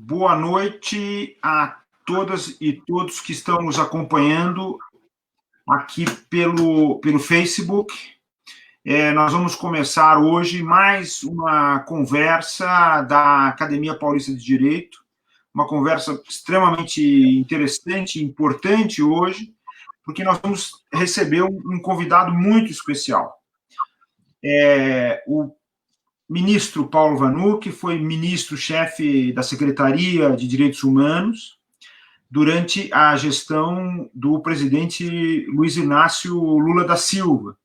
Boa noite a todas e todos que estão nos acompanhando aqui pelo Facebook. Nós vamos começar hoje mais uma conversa da Academia Paulista de Direito, uma conversa extremamente interessante e importante hoje, porque nós vamos receber um convidado muito especial. O ministro Paulo Vanuc foi ministro-chefe da Secretaria de Direitos Humanos durante a gestão do presidente Luiz Inácio Lula da Silva.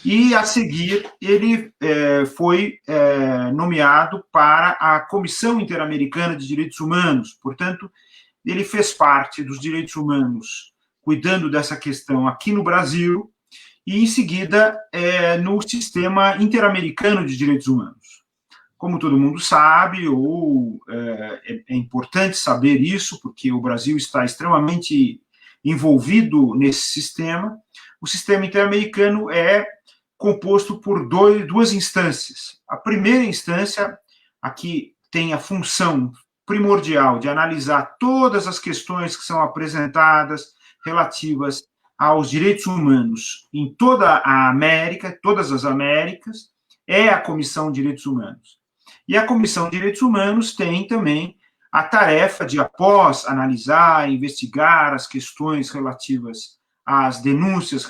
E, a seguir, ele foi nomeado para a Comissão Interamericana de Direitos Humanos. Portanto, ele fez parte dos direitos humanos, cuidando dessa questão aqui no Brasil, e, em seguida, no Sistema Interamericano de Direitos Humanos. Como todo mundo sabe, é importante saber isso, porque o Brasil está extremamente envolvido nesse sistema. O Sistema Interamericano é composto por duas instâncias. A primeira instância, aqui tem a função primordial de analisar todas as questões que são apresentadas relativas aos direitos humanos em toda a América, todas as Américas, é a Comissão de Direitos Humanos. E a Comissão de Direitos Humanos tem também a tarefa de, após analisar, investigar as questões relativas às denúncias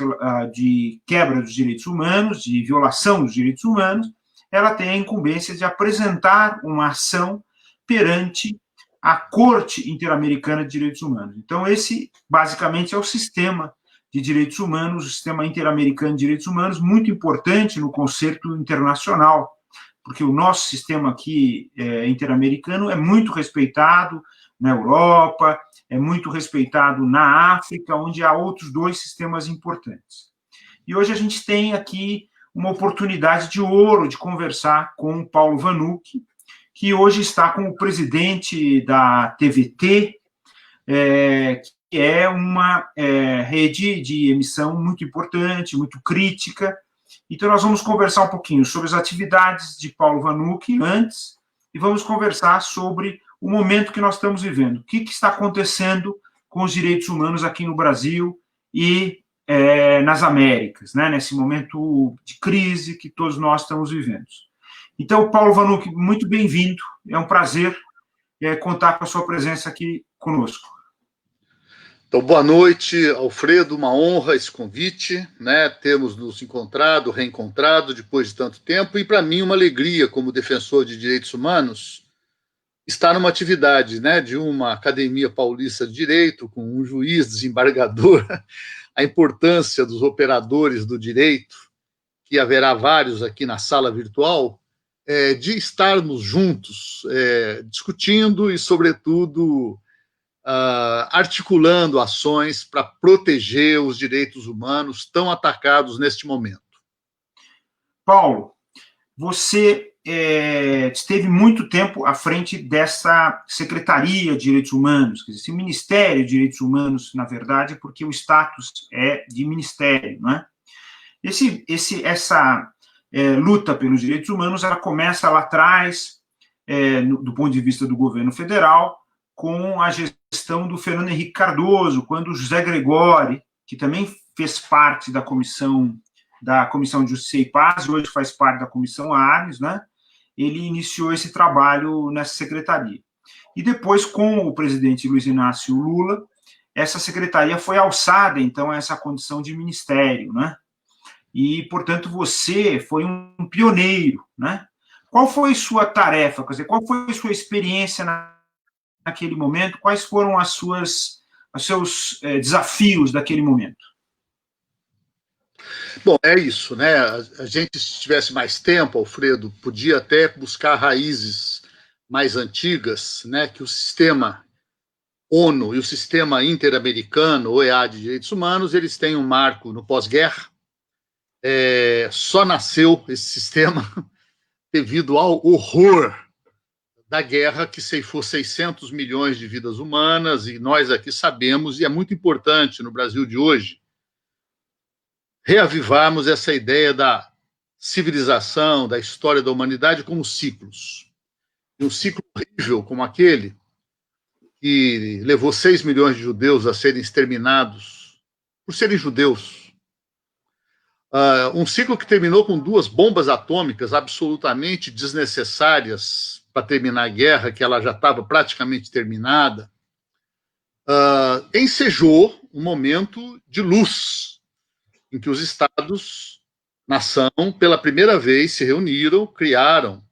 de quebra dos direitos humanos, de violação dos direitos humanos, ela tem a incumbência de apresentar uma ação perante a Corte Interamericana de Direitos Humanos. Então, esse, basicamente, é o sistema de direitos humanos, o Sistema Interamericano de Direitos Humanos, muito importante no conceito internacional, porque o nosso sistema aqui interamericano é muito respeitado na Europa, é muito respeitado na África, onde há outros dois sistemas importantes. E hoje a gente tem aqui uma oportunidade de ouro de conversar com o Paulo Vanuc, que hoje está como presidente da TVT, que é uma rede de emissão muito importante, muito crítica. Então, nós vamos conversar um pouquinho sobre as atividades de Paulo Vanuc antes, e vamos conversar sobre o momento que nós estamos vivendo. O que está acontecendo com os direitos humanos aqui no Brasil e nas Américas, né, nesse momento de crise que todos nós estamos vivendo. Então, Paulo Vanuc, muito bem-vindo. É um prazer contar com a sua presença aqui conosco. Então, boa noite, Alfredo, uma honra esse convite, né? Termos nos encontrado, reencontrado depois de tanto tempo, e para mim uma alegria, como defensor de direitos humanos, estar numa atividade, né, de uma Academia Paulista de Direito, com um juiz desembargador, a importância dos operadores do direito, que haverá vários aqui na sala virtual, de estarmos juntos, discutindo e, sobretudo, articulando ações para proteger os direitos humanos tão atacados neste momento. Paulo, você esteve muito tempo à frente dessa Secretaria de Direitos Humanos, quer dizer, esse Ministério de Direitos Humanos, na verdade, porque o status é de ministério, não é? Essa luta pelos direitos humanos, ela começa lá atrás, do ponto de vista do governo federal, com a gestão do Fernando Henrique Cardoso, quando o José Gregori, que também fez parte da Comissão de Justiça e Paz, e hoje faz parte da Comissão Arnes, né, ele iniciou esse trabalho nessa secretaria. E depois, com o presidente Luiz Inácio Lula, essa secretaria foi alçada, então, a essa condição de ministério, né? E, portanto, você foi um pioneiro, né? Qual foi sua tarefa? Quer dizer, qual foi sua experiência naquele momento? Quais foram os seus desafios daquele momento? Bom, é isso, né? A gente, se tivesse mais tempo, Alfredo, podia até buscar raízes mais antigas, né? Que o sistema ONU e o sistema interamericano, OEA de Direitos Humanos, eles têm um marco no pós-guerra. Só nasceu esse sistema devido ao horror da guerra que ceifou 600 milhões de vidas humanas, e nós aqui sabemos, e é muito importante no Brasil de hoje, reavivarmos essa ideia da civilização, da história da humanidade como ciclos. E um ciclo horrível como aquele que levou 6 milhões de judeus a serem exterminados por serem judeus. Um ciclo que terminou com 2 bombas atômicas absolutamente desnecessárias para terminar a guerra, que ela já estava praticamente terminada, ensejou um momento de luz, em que os Estados, nação, pela primeira vez se reuniram, criaram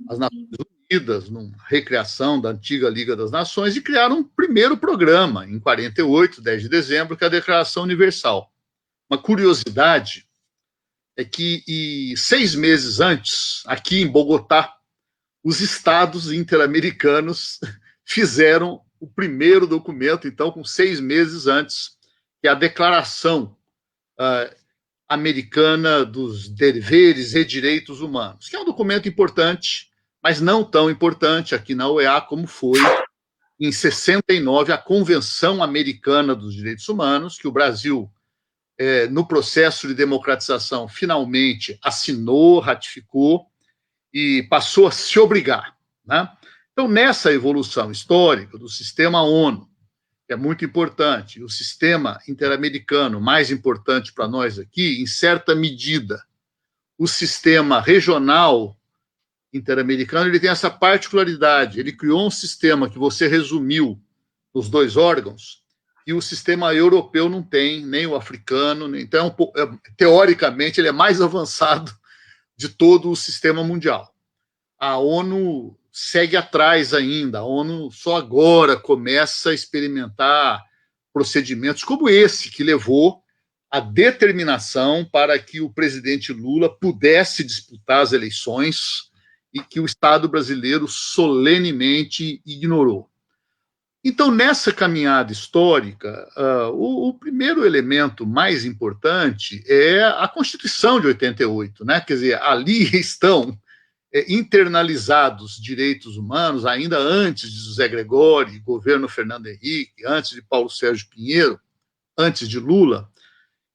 as Nações Unidas, numa recriação da antiga Liga das Nações, e criaram um primeiro programa, em 48, 10 de dezembro, que é a Declaração Universal. Uma curiosidade é que 6 meses antes, aqui em Bogotá, os estados interamericanos fizeram o primeiro documento, então, com 6 meses antes, que é a Declaração Americana dos Deveres e Direitos Humanos, que é um documento importante, mas não tão importante aqui na OEA como foi em 69 a Convenção Americana dos Direitos Humanos, que o Brasil, no processo de democratização, finalmente assinou, ratificou e passou a se obrigar, né? Então, nessa evolução histórica do sistema ONU, que é muito importante, e o sistema interamericano, mais importante para nós aqui, em certa medida, o sistema regional interamericano, ele tem essa particularidade, ele criou um sistema que você resumiu nos 2 órgãos, e o sistema europeu não tem, nem o africano, então, teoricamente, ele é mais avançado de todo o sistema mundial. A ONU segue atrás ainda, a ONU só agora começa a experimentar procedimentos como esse, que levou à determinação para que o presidente Lula pudesse disputar as eleições e que o Estado brasileiro solenemente ignorou. Então, nessa caminhada histórica, o primeiro elemento mais importante é a Constituição de 88, né? Quer dizer, ali estão internalizados direitos humanos, ainda antes de José Gregório, governo Fernando Henrique, antes de Paulo Sérgio Pinheiro, antes de Lula,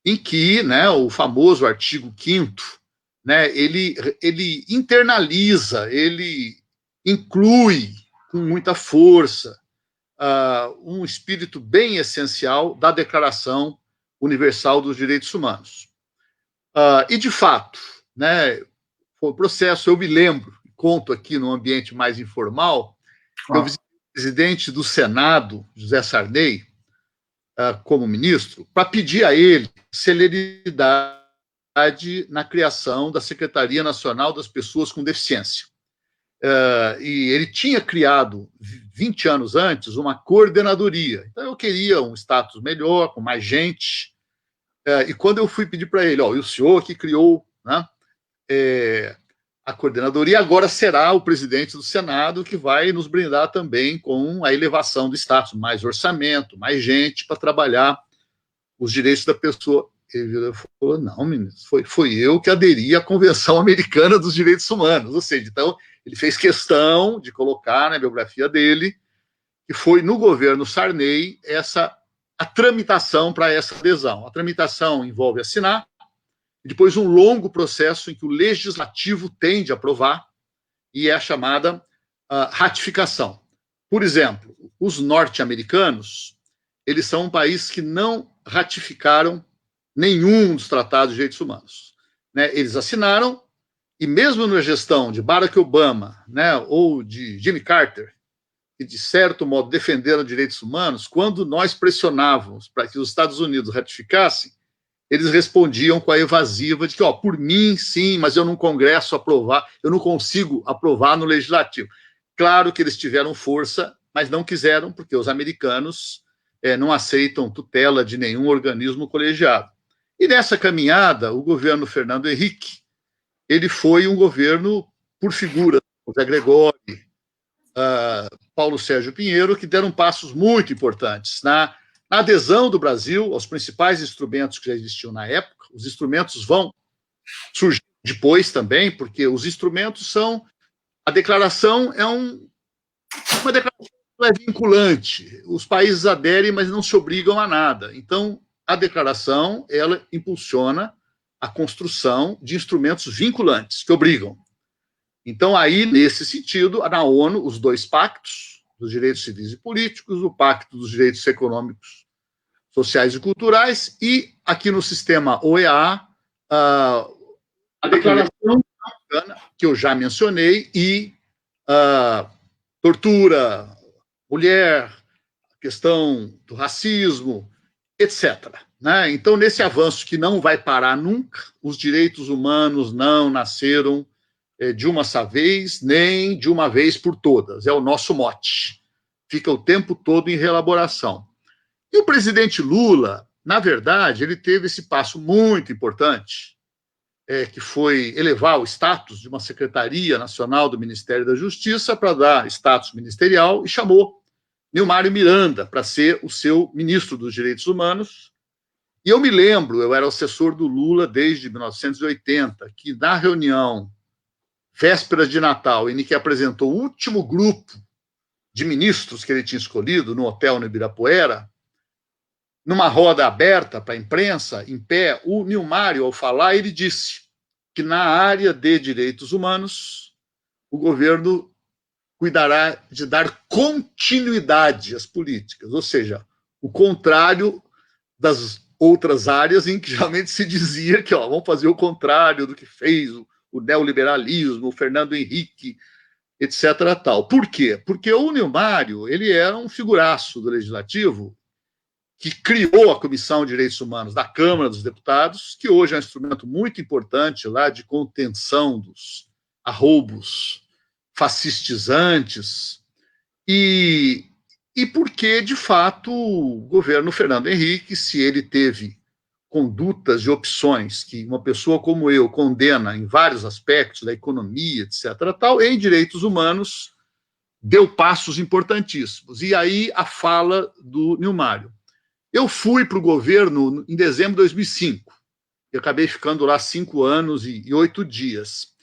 em que, né, o famoso artigo 5º, né, ele internaliza, ele inclui com muita força um espírito bem essencial da Declaração Universal dos Direitos Humanos. E, de fato, né, foi um processo, eu me lembro, conto aqui num ambiente mais informal, eu visitei o presidente do Senado, José Sarney, como ministro, para pedir a ele celeridade na criação da Secretaria Nacional das Pessoas com Deficiência. E ele tinha criado, 20 anos antes, uma coordenadoria. Então, eu queria um status melhor, com mais gente. E quando eu fui pedir para ele, e o senhor que criou, né, a coordenadoria, agora será o presidente do Senado que vai nos brindar também com a elevação do status, mais orçamento, mais gente para trabalhar os direitos da pessoa. Ele falou, não, ministro, foi eu que aderi à Convenção Americana dos Direitos Humanos. Ou seja, então, ele fez questão de colocar na biografia dele que foi no governo Sarney a tramitação para essa adesão. A tramitação envolve assinar, e depois um longo processo em que o legislativo tem de aprovar, e é a chamada ratificação. Por exemplo, os norte-americanos, eles são um país que não ratificaram nenhum dos tratados de direitos humanos, né? Eles assinaram, e mesmo na gestão de Barack Obama, né, ou de Jimmy Carter, que de certo modo defenderam direitos humanos, quando nós pressionávamos para que os Estados Unidos ratificassem, eles respondiam com a evasiva de que, por mim, sim, mas eu no Congresso aprovar, eu não consigo aprovar no Legislativo. Claro que eles tiveram força, mas não quiseram, porque os americanos não aceitam tutela de nenhum organismo colegiado. E nessa caminhada, o governo Fernando Henrique, ele foi um governo por figuras, José Gregório, Paulo Sérgio Pinheiro, que deram passos muito importantes na adesão do Brasil aos principais instrumentos que já existiam na época. Os instrumentos vão surgir depois também, porque os instrumentos são... A declaração é uma declaração que não é vinculante. Os países aderem, mas não se obrigam a nada. Então, a declaração, ela impulsiona a construção de instrumentos vinculantes, que obrigam. Então, aí, nesse sentido, na ONU, os 2 pactos, dos Direitos Civis e Políticos, o Pacto dos Direitos Econômicos, Sociais e Culturais, e aqui no sistema OEA, a Declaração que eu já mencionei, e tortura, mulher, questão do racismo, etc. Né? Então, nesse avanço que não vai parar nunca, os direitos humanos não nasceram de uma só vez, nem de uma vez por todas. É o nosso mote. Fica o tempo todo em reelaboração. E o presidente Lula, na verdade, ele teve esse passo muito importante, que foi elevar o status de uma Secretaria Nacional do Ministério da Justiça para dar status ministerial, e chamou Nilmário Miranda para ser o seu ministro dos Direitos Humanos. E eu me lembro, eu era assessor do Lula desde 1980, que na reunião, véspera de Natal, em que apresentou o último grupo de ministros que ele tinha escolhido no hotel no Ibirapuera, numa roda aberta para a imprensa, em pé, o Nilmário, ao falar, ele disse que na área de direitos humanos, o governo cuidará de dar continuidade às políticas, ou seja, o contrário das outras áreas em que geralmente se dizia que vamos fazer o contrário do que fez o neoliberalismo, o Fernando Henrique, etc. Tal. Por quê? Porque o Nilmário, ele era um figuraço do Legislativo que criou a Comissão de Direitos Humanos da Câmara dos Deputados, que hoje é um instrumento muito importante lá de contenção dos arroubos fascistizantes, e porque, de fato, o governo Fernando Henrique, se ele teve condutas e opções que uma pessoa como eu condena em vários aspectos da economia, etc., tal, em direitos humanos, deu passos importantíssimos. E aí a fala do Nilmário. Eu fui para o governo em dezembro de 2005, e acabei ficando lá 5 anos e 8 dias.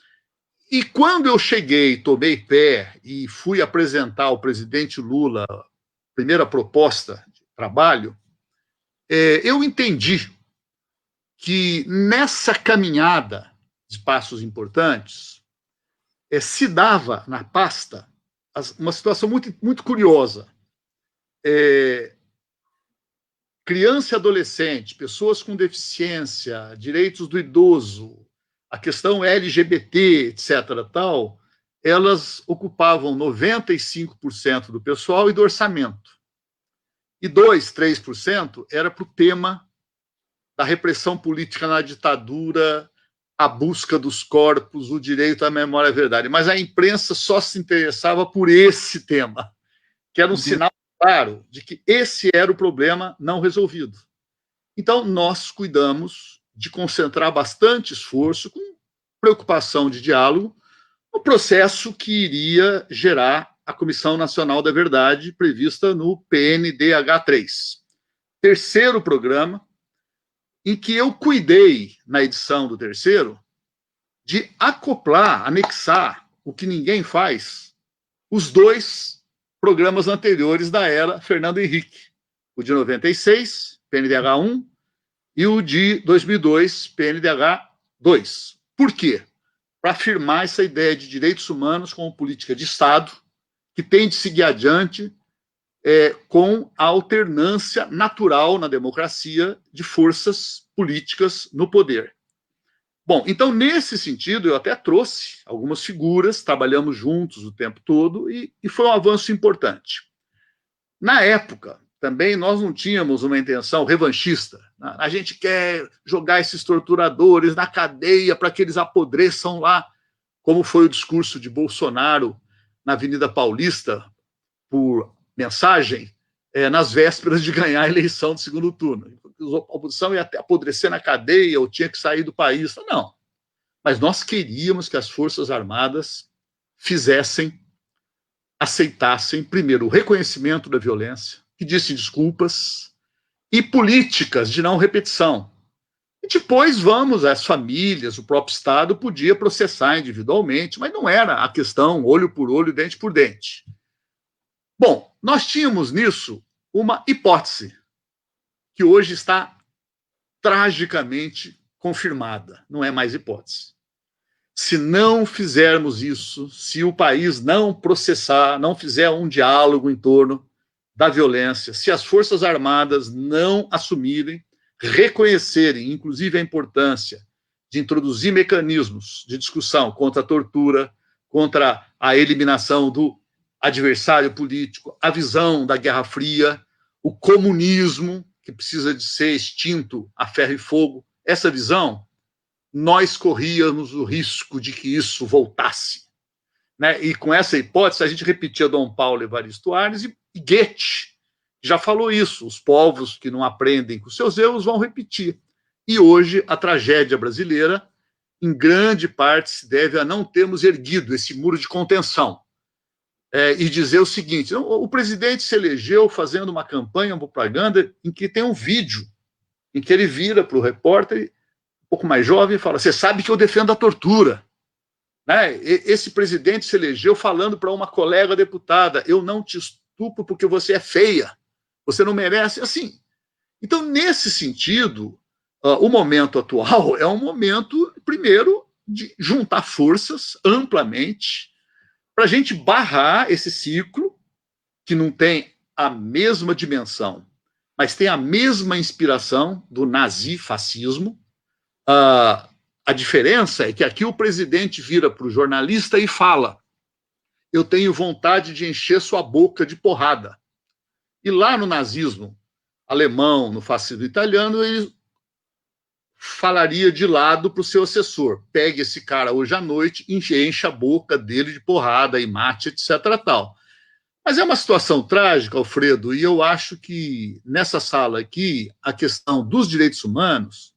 E quando eu cheguei, tomei pé e fui apresentar ao presidente Lula a primeira proposta de trabalho, eu entendi que nessa caminhada de passos importantes, se dava na pasta uma situação muito, muito curiosa. Criança e adolescente, pessoas com deficiência, direitos do idoso, a questão LGBT, etc., tal, elas ocupavam 95% do pessoal e do orçamento. E 3% era para o tema da repressão política na ditadura, a busca dos corpos, o direito à memória e à verdade. Mas a imprensa só se interessava por esse tema, que era um sinal claro de que esse era o problema não resolvido. Então, nós cuidamos de concentrar bastante esforço, com preocupação de diálogo, no processo que iria gerar a Comissão Nacional da Verdade, prevista no PNDH3. Terceiro programa, em que eu cuidei, na edição do terceiro, de acoplar, anexar, o que ninguém faz, os 2 programas anteriores da era Fernando Henrique, o de 96, PNDH1, e o de 2002, PNDH2. Por quê? Para afirmar essa ideia de direitos humanos como política de Estado, que tem de seguir adiante com a alternância natural na democracia de forças políticas no poder. Bom, então, nesse sentido, eu até trouxe algumas figuras, trabalhamos juntos o tempo todo, e foi um avanço importante. Na época, também, nós não tínhamos uma intenção revanchista. A gente quer jogar esses torturadores na cadeia para que eles apodreçam lá, como foi o discurso de Bolsonaro na Avenida Paulista, por mensagem, nas vésperas de ganhar a eleição do segundo turno. A oposição ia até apodrecer na cadeia ou tinha que sair do país. Não. Mas nós queríamos que as Forças Armadas aceitassem, primeiro, o reconhecimento da violência, pedissem desculpas, e políticas de não repetição. E depois as famílias, o próprio Estado podia processar individualmente, mas não era a questão olho por olho, dente por dente. Bom, nós tínhamos nisso uma hipótese que hoje está tragicamente confirmada, não é mais hipótese. Se não fizermos isso, se o país não processar, não fizer um diálogo em torno da violência, se as Forças Armadas não assumirem, reconhecerem, inclusive, a importância de introduzir mecanismos de discussão contra a tortura, contra a eliminação do adversário político, a visão da Guerra Fria, o comunismo, que precisa de ser extinto a ferro e fogo, essa visão, nós corríamos o risco de que isso voltasse. Né? E com essa hipótese, a gente repetia Dom Paulo Evaristo Arnes e Goethe já falou isso, os povos que não aprendem com seus erros vão repetir. E hoje a tragédia brasileira, em grande parte, se deve a não termos erguido esse muro de contenção. E dizer o seguinte, o presidente se elegeu fazendo uma campanha, uma propaganda, em que tem um vídeo, em que ele vira para o repórter, um pouco mais jovem, e fala, você sabe que eu defendo a tortura. Né? Esse presidente se elegeu falando para uma colega deputada, eu não te estupro porque você é feia, você não merece, assim. Então, nesse sentido, o momento atual é um momento, primeiro, de juntar forças amplamente para a gente barrar esse ciclo que não tem a mesma dimensão, mas tem a mesma inspiração do nazifascismo. A diferença é que aqui o presidente vira para o jornalista e fala, eu tenho vontade de encher sua boca de porrada. E lá no nazismo alemão, no fascismo italiano, ele falaria de lado para o seu assessor, pegue esse cara hoje à noite, enche a boca dele de porrada e mate, etc. Tal. Mas é uma situação trágica, Alfredo, e eu acho que nessa sala aqui, a questão dos direitos humanos,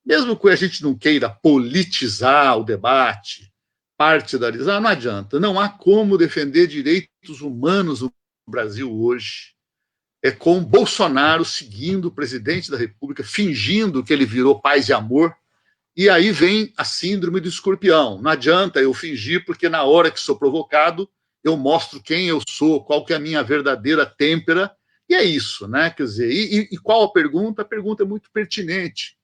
mesmo que a gente não queira politizar o debate, partidarizar, não adianta. Não há como defender direitos humanos no Brasil hoje. É com Bolsonaro seguindo o presidente da República, fingindo que ele virou paz e amor, e aí vem a síndrome do escorpião. Não adianta eu fingir, porque na hora que sou provocado, eu mostro quem eu sou, qual que é a minha verdadeira têmpera, e é isso, né? Quer dizer, e qual a pergunta? A pergunta é muito pertinente.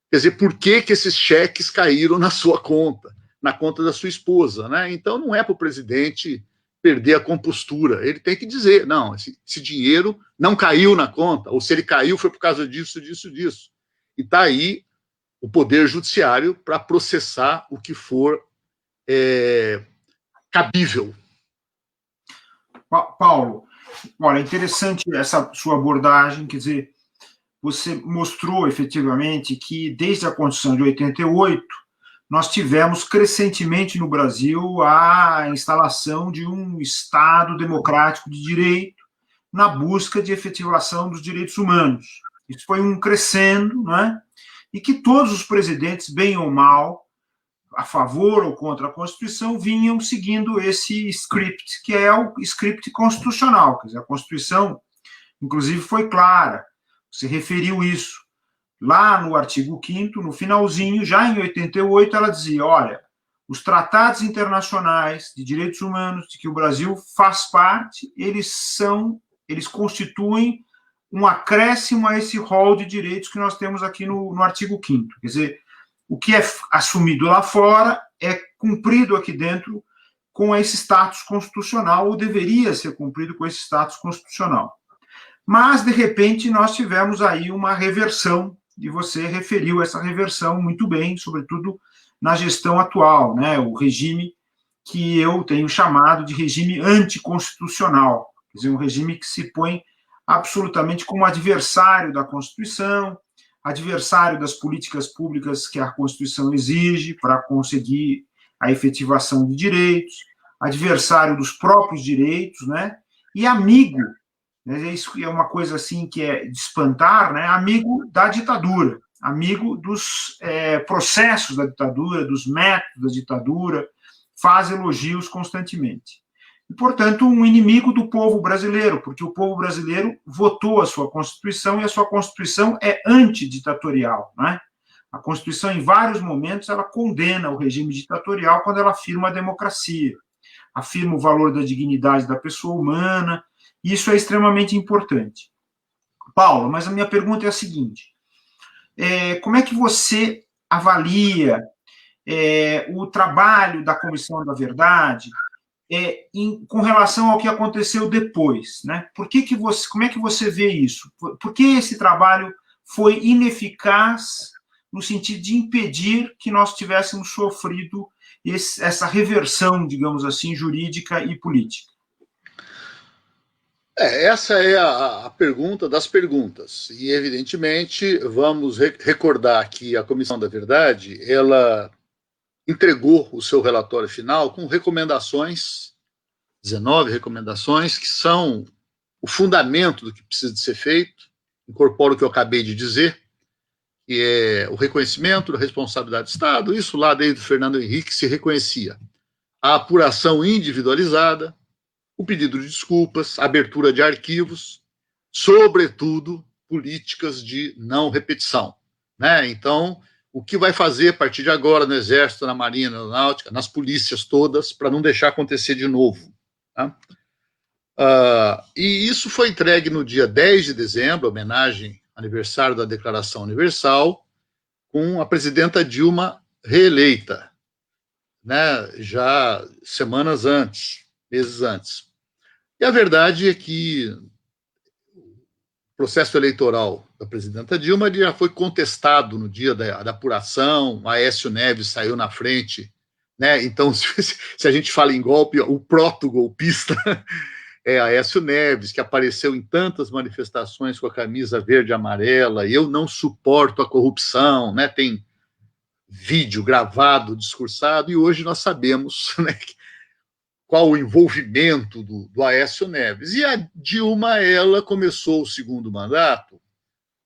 Quer dizer, por que esses cheques caíram na sua conta, na conta da sua esposa, né? Então não é para o presidente perder a compostura, ele tem que dizer, não, esse dinheiro não caiu na conta, ou se ele caiu foi por causa disso, disso, disso. E está aí o Poder Judiciário para processar o que for cabível. Paulo, olha, interessante essa sua abordagem, quer dizer, você mostrou efetivamente que desde a Constituição de 88, nós tivemos crescentemente no Brasil a instalação de um Estado democrático de direito na busca de efetivação dos direitos humanos. Isso foi um crescendo, né? E que todos os presidentes, bem ou mal, a favor ou contra a Constituição, vinham seguindo esse script, que é o script constitucional. Quer dizer, a Constituição, inclusive, foi clara, você referiu isso. Lá no artigo 5º, no finalzinho, já em 88, ela dizia, olha, os tratados internacionais de direitos humanos de que o Brasil faz parte, eles constituem um acréscimo a esse rol de direitos que nós temos aqui no artigo 5º. Quer dizer, o que é assumido lá fora é cumprido aqui dentro com esse status constitucional, ou deveria ser cumprido com esse status constitucional. Mas, de repente, nós tivemos aí uma reversão, e você referiu essa reversão muito bem, sobretudo na gestão atual, né? O regime que eu tenho chamado de regime anticonstitucional, quer dizer, um regime que se põe absolutamente como adversário da Constituição, adversário das políticas públicas que a Constituição exige para conseguir a efetivação de direitos, adversário dos próprios direitos, né? E amigo, isso é uma coisa assim que é de espantar, né? Amigo da ditadura, amigo dos processos da ditadura, dos métodos da ditadura, faz elogios constantemente. E, portanto, um inimigo do povo brasileiro, porque o povo brasileiro votou a sua Constituição e a sua Constituição é antiditatorial, né? A Constituição, em vários momentos, ela condena o regime ditatorial quando ela afirma a democracia, afirma o valor da dignidade da pessoa humana. Isso é extremamente importante. Paulo, mas a minha pergunta é a seguinte, como é que você avalia o trabalho da Comissão da Verdade com relação ao que aconteceu depois, né? Como é que você vê isso? Por que esse trabalho foi ineficaz no sentido de impedir que nós tivéssemos sofrido essa reversão, digamos assim, jurídica e política? Essa é a pergunta das perguntas. E, evidentemente, vamos recordar que a Comissão da Verdade, ela entregou o seu relatório final com recomendações, 19 recomendações, que são o fundamento do que precisa de ser feito, incorpora o que eu acabei de dizer, que é o reconhecimento da responsabilidade do Estado, isso lá desde o Fernando Henrique se reconhecia. A apuração individualizada, o pedido de desculpas, a abertura de arquivos, sobretudo políticas de não repetição, né? Então, o que vai fazer a partir de agora no Exército, na Marinha, na Aeronáutica, nas polícias todas, para não deixar acontecer de novo, tá? E isso foi entregue no dia 10 de dezembro, homenagem ao aniversário da Declaração Universal, com a presidenta Dilma reeleita, né, já semanas antes, meses antes. E a verdade é que o processo eleitoral da presidenta Dilma já foi contestado no dia da apuração, o Aécio Neves saiu na frente, né? Então, se a gente fala em golpe, o proto-golpista é Aécio Neves, que apareceu em tantas manifestações com a camisa verde e amarela, e eu não suporto a corrupção, né? Tem vídeo gravado, discursado, e hoje nós sabemos, né, qual o envolvimento do Aécio Neves. E a Dilma, ela começou o segundo mandato,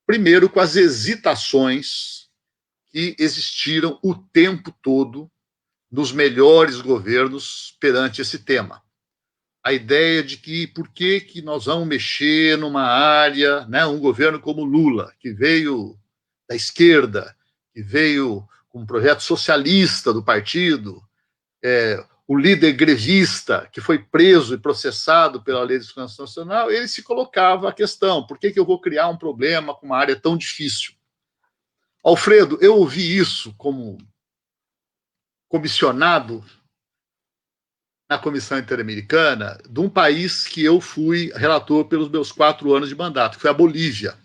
primeiro com as hesitações que existiram o tempo todo nos melhores governos perante esse tema. A ideia de que por que nós vamos mexer numa área, né, um governo como Lula, que veio da esquerda, que veio com um projeto socialista do partido, o líder grevista, que foi preso e processado pela Lei de Segurança Nacional, ele se colocava a questão, por que eu vou criar um problema com uma área tão difícil? Alfredo, eu ouvi isso como comissionado na Comissão Interamericana de um país que eu fui relator pelos meus 4 anos de mandato, que foi a Bolívia,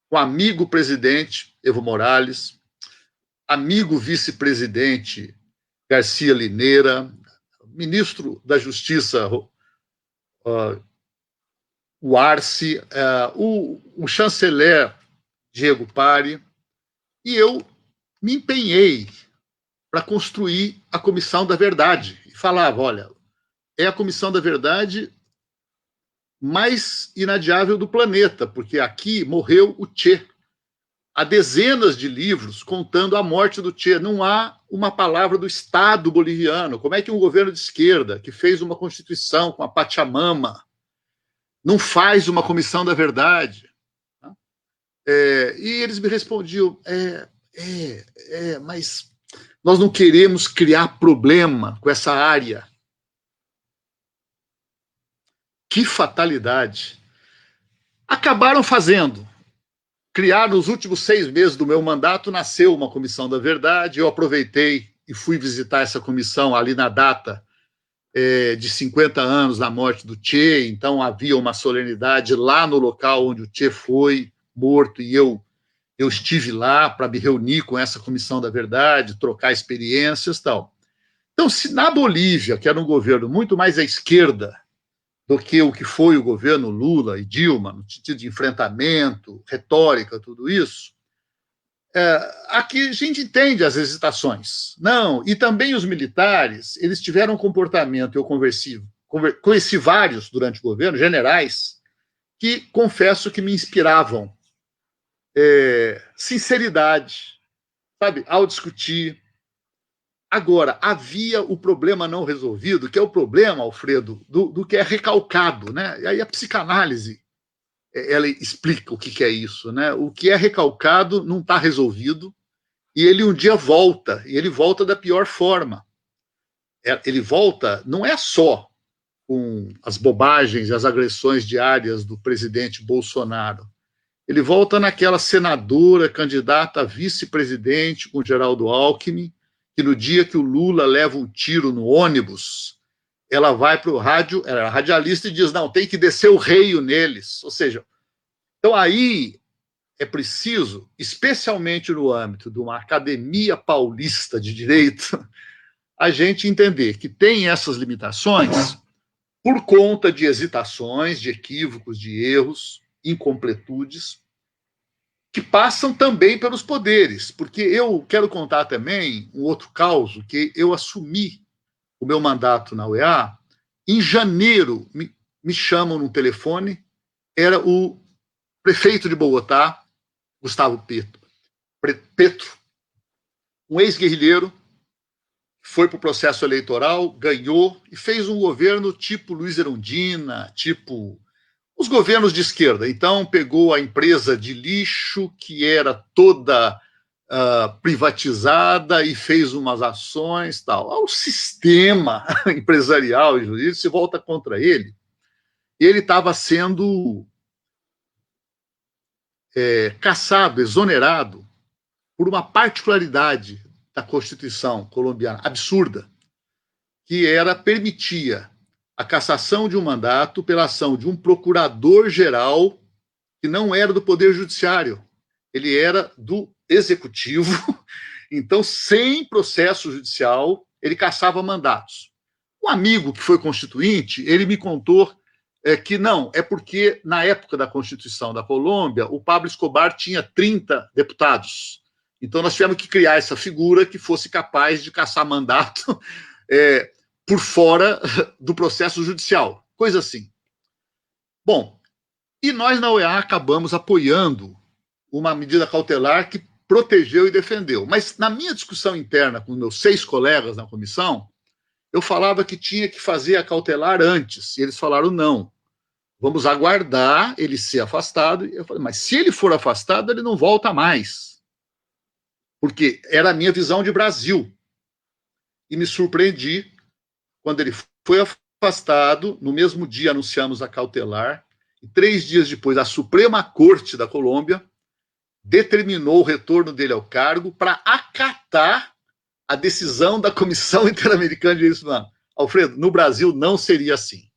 com amigo presidente Evo Morales, amigo vice-presidente Garcia Linera, ministro da Justiça, o Arce, o chanceler Diego Pari, e eu me empenhei para construir a Comissão da Verdade. E falava, olha, é a Comissão da Verdade mais inadiável do planeta, porque aqui morreu o Che. Há dezenas de livros contando a morte do Che. Não há uma palavra do Estado boliviano. Como é que um governo de esquerda, que fez uma constituição com a Pachamama, não faz uma Comissão da Verdade? E eles me respondiam, mas nós não queremos criar problema com essa área. Que fatalidade. Acabaram fazendo. Criar nos últimos 6 meses do meu mandato, nasceu uma Comissão da Verdade. Eu aproveitei e fui visitar essa comissão ali na data de 50 anos da morte do Che. Então havia uma solenidade lá no local onde o Che foi morto, e eu estive lá para me reunir com essa Comissão da Verdade, trocar experiências e tal. Então, se na Bolívia, que era um governo muito mais à esquerda do que o que foi o governo Lula e Dilma, no sentido de enfrentamento, retórica, tudo isso, aqui a gente entende as hesitações. Não, e também os militares, eles tiveram um comportamento, eu conheci vários durante o governo, generais, que confesso que me inspiravam sinceridade, sabe, ao discutir. Agora, havia o problema não resolvido, que é o problema, Alfredo, do que é recalcado, né? E aí a psicanálise, ela explica o que é isso, né? O que é recalcado não está resolvido, e ele um dia volta, e ele volta da pior forma. Ele volta, não é só com as bobagens e as agressões diárias do presidente Bolsonaro, ele volta naquela senadora candidata a vice-presidente com Geraldo Alckmin, que no dia que o Lula leva um tiro no ônibus, ela vai para o rádio, ela é radialista e diz, não, tem que descer o reio neles. Ou seja, então aí é preciso, especialmente no âmbito de uma academia paulista de direito, a gente entender que tem essas limitações por conta de hesitações, de equívocos, de erros, incompletudes, que passam também pelos poderes. Porque eu quero contar também um outro caso, que eu assumi o meu mandato na UEA, em janeiro me chamam no telefone, era o prefeito de Bogotá, Gustavo Petro, um ex-guerrilheiro, foi para o processo eleitoral, ganhou e fez um governo tipo Luiz Erundina, tipo os governos de esquerda. Então, pegou a empresa de lixo, que era toda privatizada, e fez umas ações, tal. O sistema empresarial e jurídico se volta contra ele. E ele estava sendo caçado, exonerado, por uma particularidade da Constituição colombiana, absurda, que permitia a cassação de um mandato pela ação de um procurador-geral que não era do Poder Judiciário, ele era do Executivo, então, sem processo judicial, ele cassava mandatos. Um amigo que foi constituinte, ele me contou que não, é porque na época da Constituição da Colômbia, o Pablo Escobar tinha 30 deputados. Então, nós tivemos que criar essa figura que fosse capaz de caçar mandato por fora do processo judicial, coisa assim. Bom, e nós na UEA acabamos apoiando uma medida cautelar que protegeu e defendeu. Mas na minha discussão interna com meus 6 colegas na comissão, eu falava que tinha que fazer a cautelar antes, e eles falaram não. Vamos aguardar ele ser afastado. Eu falei, mas se ele for afastado, ele não volta mais. Porque era a minha visão de Brasil. E me surpreendi quando ele foi afastado. No mesmo dia anunciamos a cautelar, e 3 dias depois a Suprema Corte da Colômbia determinou o retorno dele ao cargo para acatar a decisão da Comissão Interamericana de Direitos Humanos. Alfredo, no Brasil não seria assim.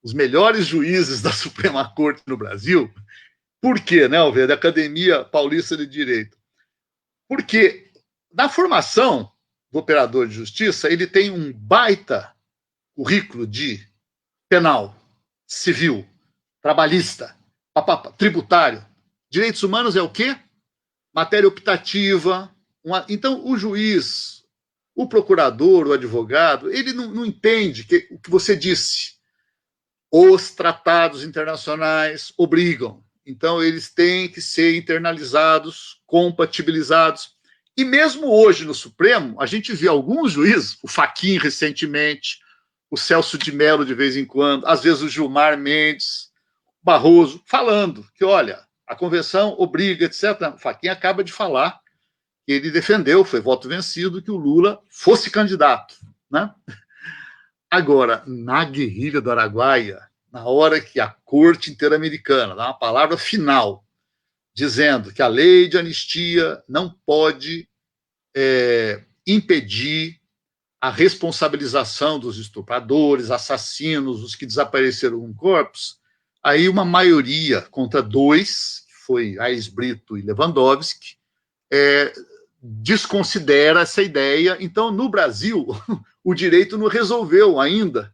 Os melhores juízes da Suprema Corte no Brasil, por quê, né, Alfredo? Da Academia Paulista de Direito. Porque na formação do operador de justiça, ele tem um baita currículo de penal, civil, trabalhista, tributário. Direitos humanos é o quê? Matéria optativa. Então, o juiz, o procurador, o advogado, ele não entende o que você disse. Os tratados internacionais obrigam. Então, eles têm que ser internalizados, compatibilizados. E mesmo hoje no Supremo, a gente vê alguns juízes, o Fachin recentemente, o Celso de Mello de vez em quando, às vezes o Gilmar Mendes, Barroso, falando que, olha, a convenção obriga, etc. O Fachin acaba de falar que ele defendeu, foi voto vencido, que o Lula fosse candidato, né? Agora, na guerrilha do Araguaia, na hora que a Corte Interamericana dá uma palavra final, dizendo que a lei de anistia não pode impedir a responsabilização dos estupradores, assassinos, os que desapareceram com corpos, aí uma maioria contra 2, que foi Aires Brito e Lewandowski, desconsidera essa ideia. Então, no Brasil, o direito não resolveu ainda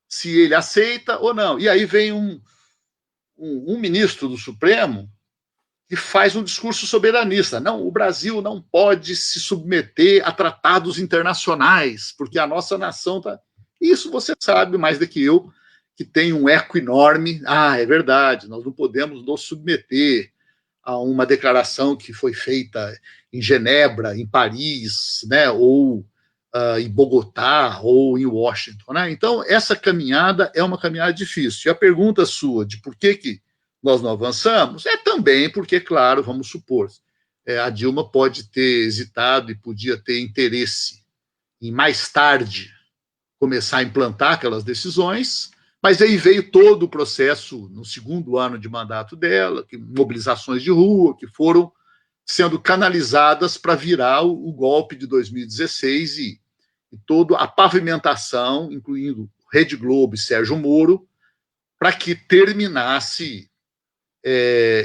se ele aceita ou não. E aí vem um ministro do Supremo que faz um discurso soberanista. Não, o Brasil não pode se submeter a tratados internacionais, porque a nossa nação está... Isso você sabe mais do que eu, que tem um eco enorme. É verdade, nós não podemos nos submeter a uma declaração que foi feita em Genebra, em Paris, né, ou em Bogotá, ou em Washington. Né? Então, essa caminhada é uma caminhada difícil. E a pergunta sua de por que nós não avançamos é também porque, claro, vamos supor, a Dilma pode ter hesitado e podia ter interesse em mais tarde começar a implantar aquelas decisões, mas aí veio todo o processo no segundo ano de mandato dela, mobilizações de rua, que foram sendo canalizadas para virar o golpe de 2016 e toda a pavimentação, incluindo Rede Globo e Sérgio Moro, para que terminasse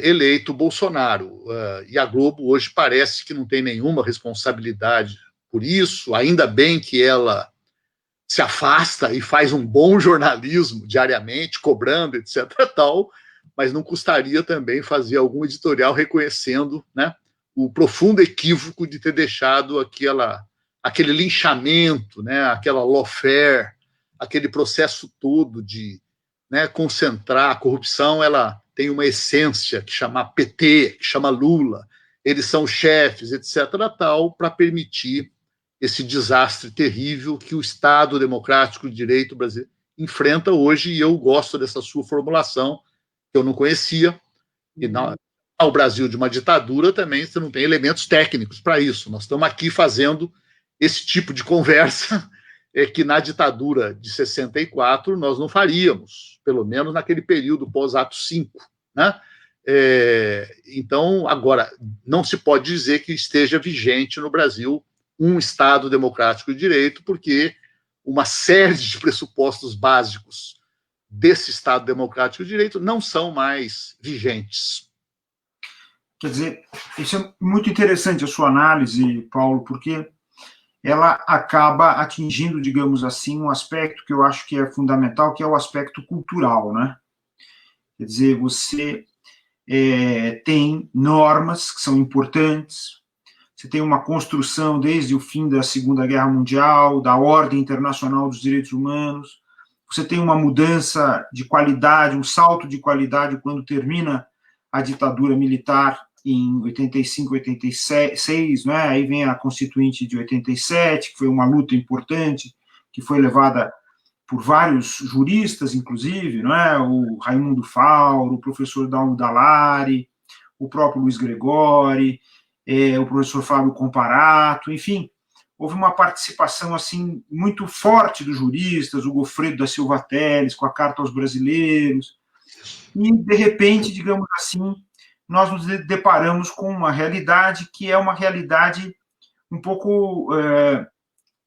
eleito Bolsonaro. E a Globo hoje parece que não tem nenhuma responsabilidade por isso, ainda bem que ela se afasta e faz um bom jornalismo diariamente, cobrando, etc. tal, mas não custaria também fazer algum editorial reconhecendo, né, o profundo equívoco de ter deixado aquele linchamento, né, aquela lawfare, aquele processo todo de, né, concentrar a corrupção. Ela tem uma essência que chama PT, que chama Lula, eles são chefes, etc. tal, para permitir esse desastre terrível que o Estado Democrático de Direito brasileiro enfrenta hoje, e eu gosto dessa sua formulação, que eu não conhecia. E ao Brasil de uma ditadura também você não tem elementos técnicos para isso. Nós estamos aqui fazendo esse tipo de conversa que na ditadura de 64 nós não faríamos, pelo menos naquele período pós-ato 5, né? Então, agora, não se pode dizer que esteja vigente no Brasil um Estado democrático de direito, porque uma série de pressupostos básicos desse Estado democrático de direito não são mais vigentes. Quer dizer, isso é muito interessante a sua análise, Paulo, porque ela acaba atingindo, digamos assim, um aspecto que eu acho que é fundamental, que é o aspecto cultural, né? Quer dizer, você tem normas que são importantes, você tem uma construção desde o fim da Segunda Guerra Mundial, da ordem internacional dos direitos humanos, você tem uma mudança de qualidade, um salto de qualidade quando termina a ditadura militar em 85, 86, né? Aí vem a Constituinte de 87, que foi uma luta importante, que foi levada por vários juristas, inclusive, não é? O Raimundo Fauro, o professor Dalmo Dallari, o próprio Luiz Gregori, o professor Fábio Comparato, enfim, houve uma participação assim muito forte dos juristas, o Goffredo da Silva Telles, com a Carta aos Brasileiros, e, de repente, digamos assim, nós nos deparamos com uma realidade que é uma realidade um pouco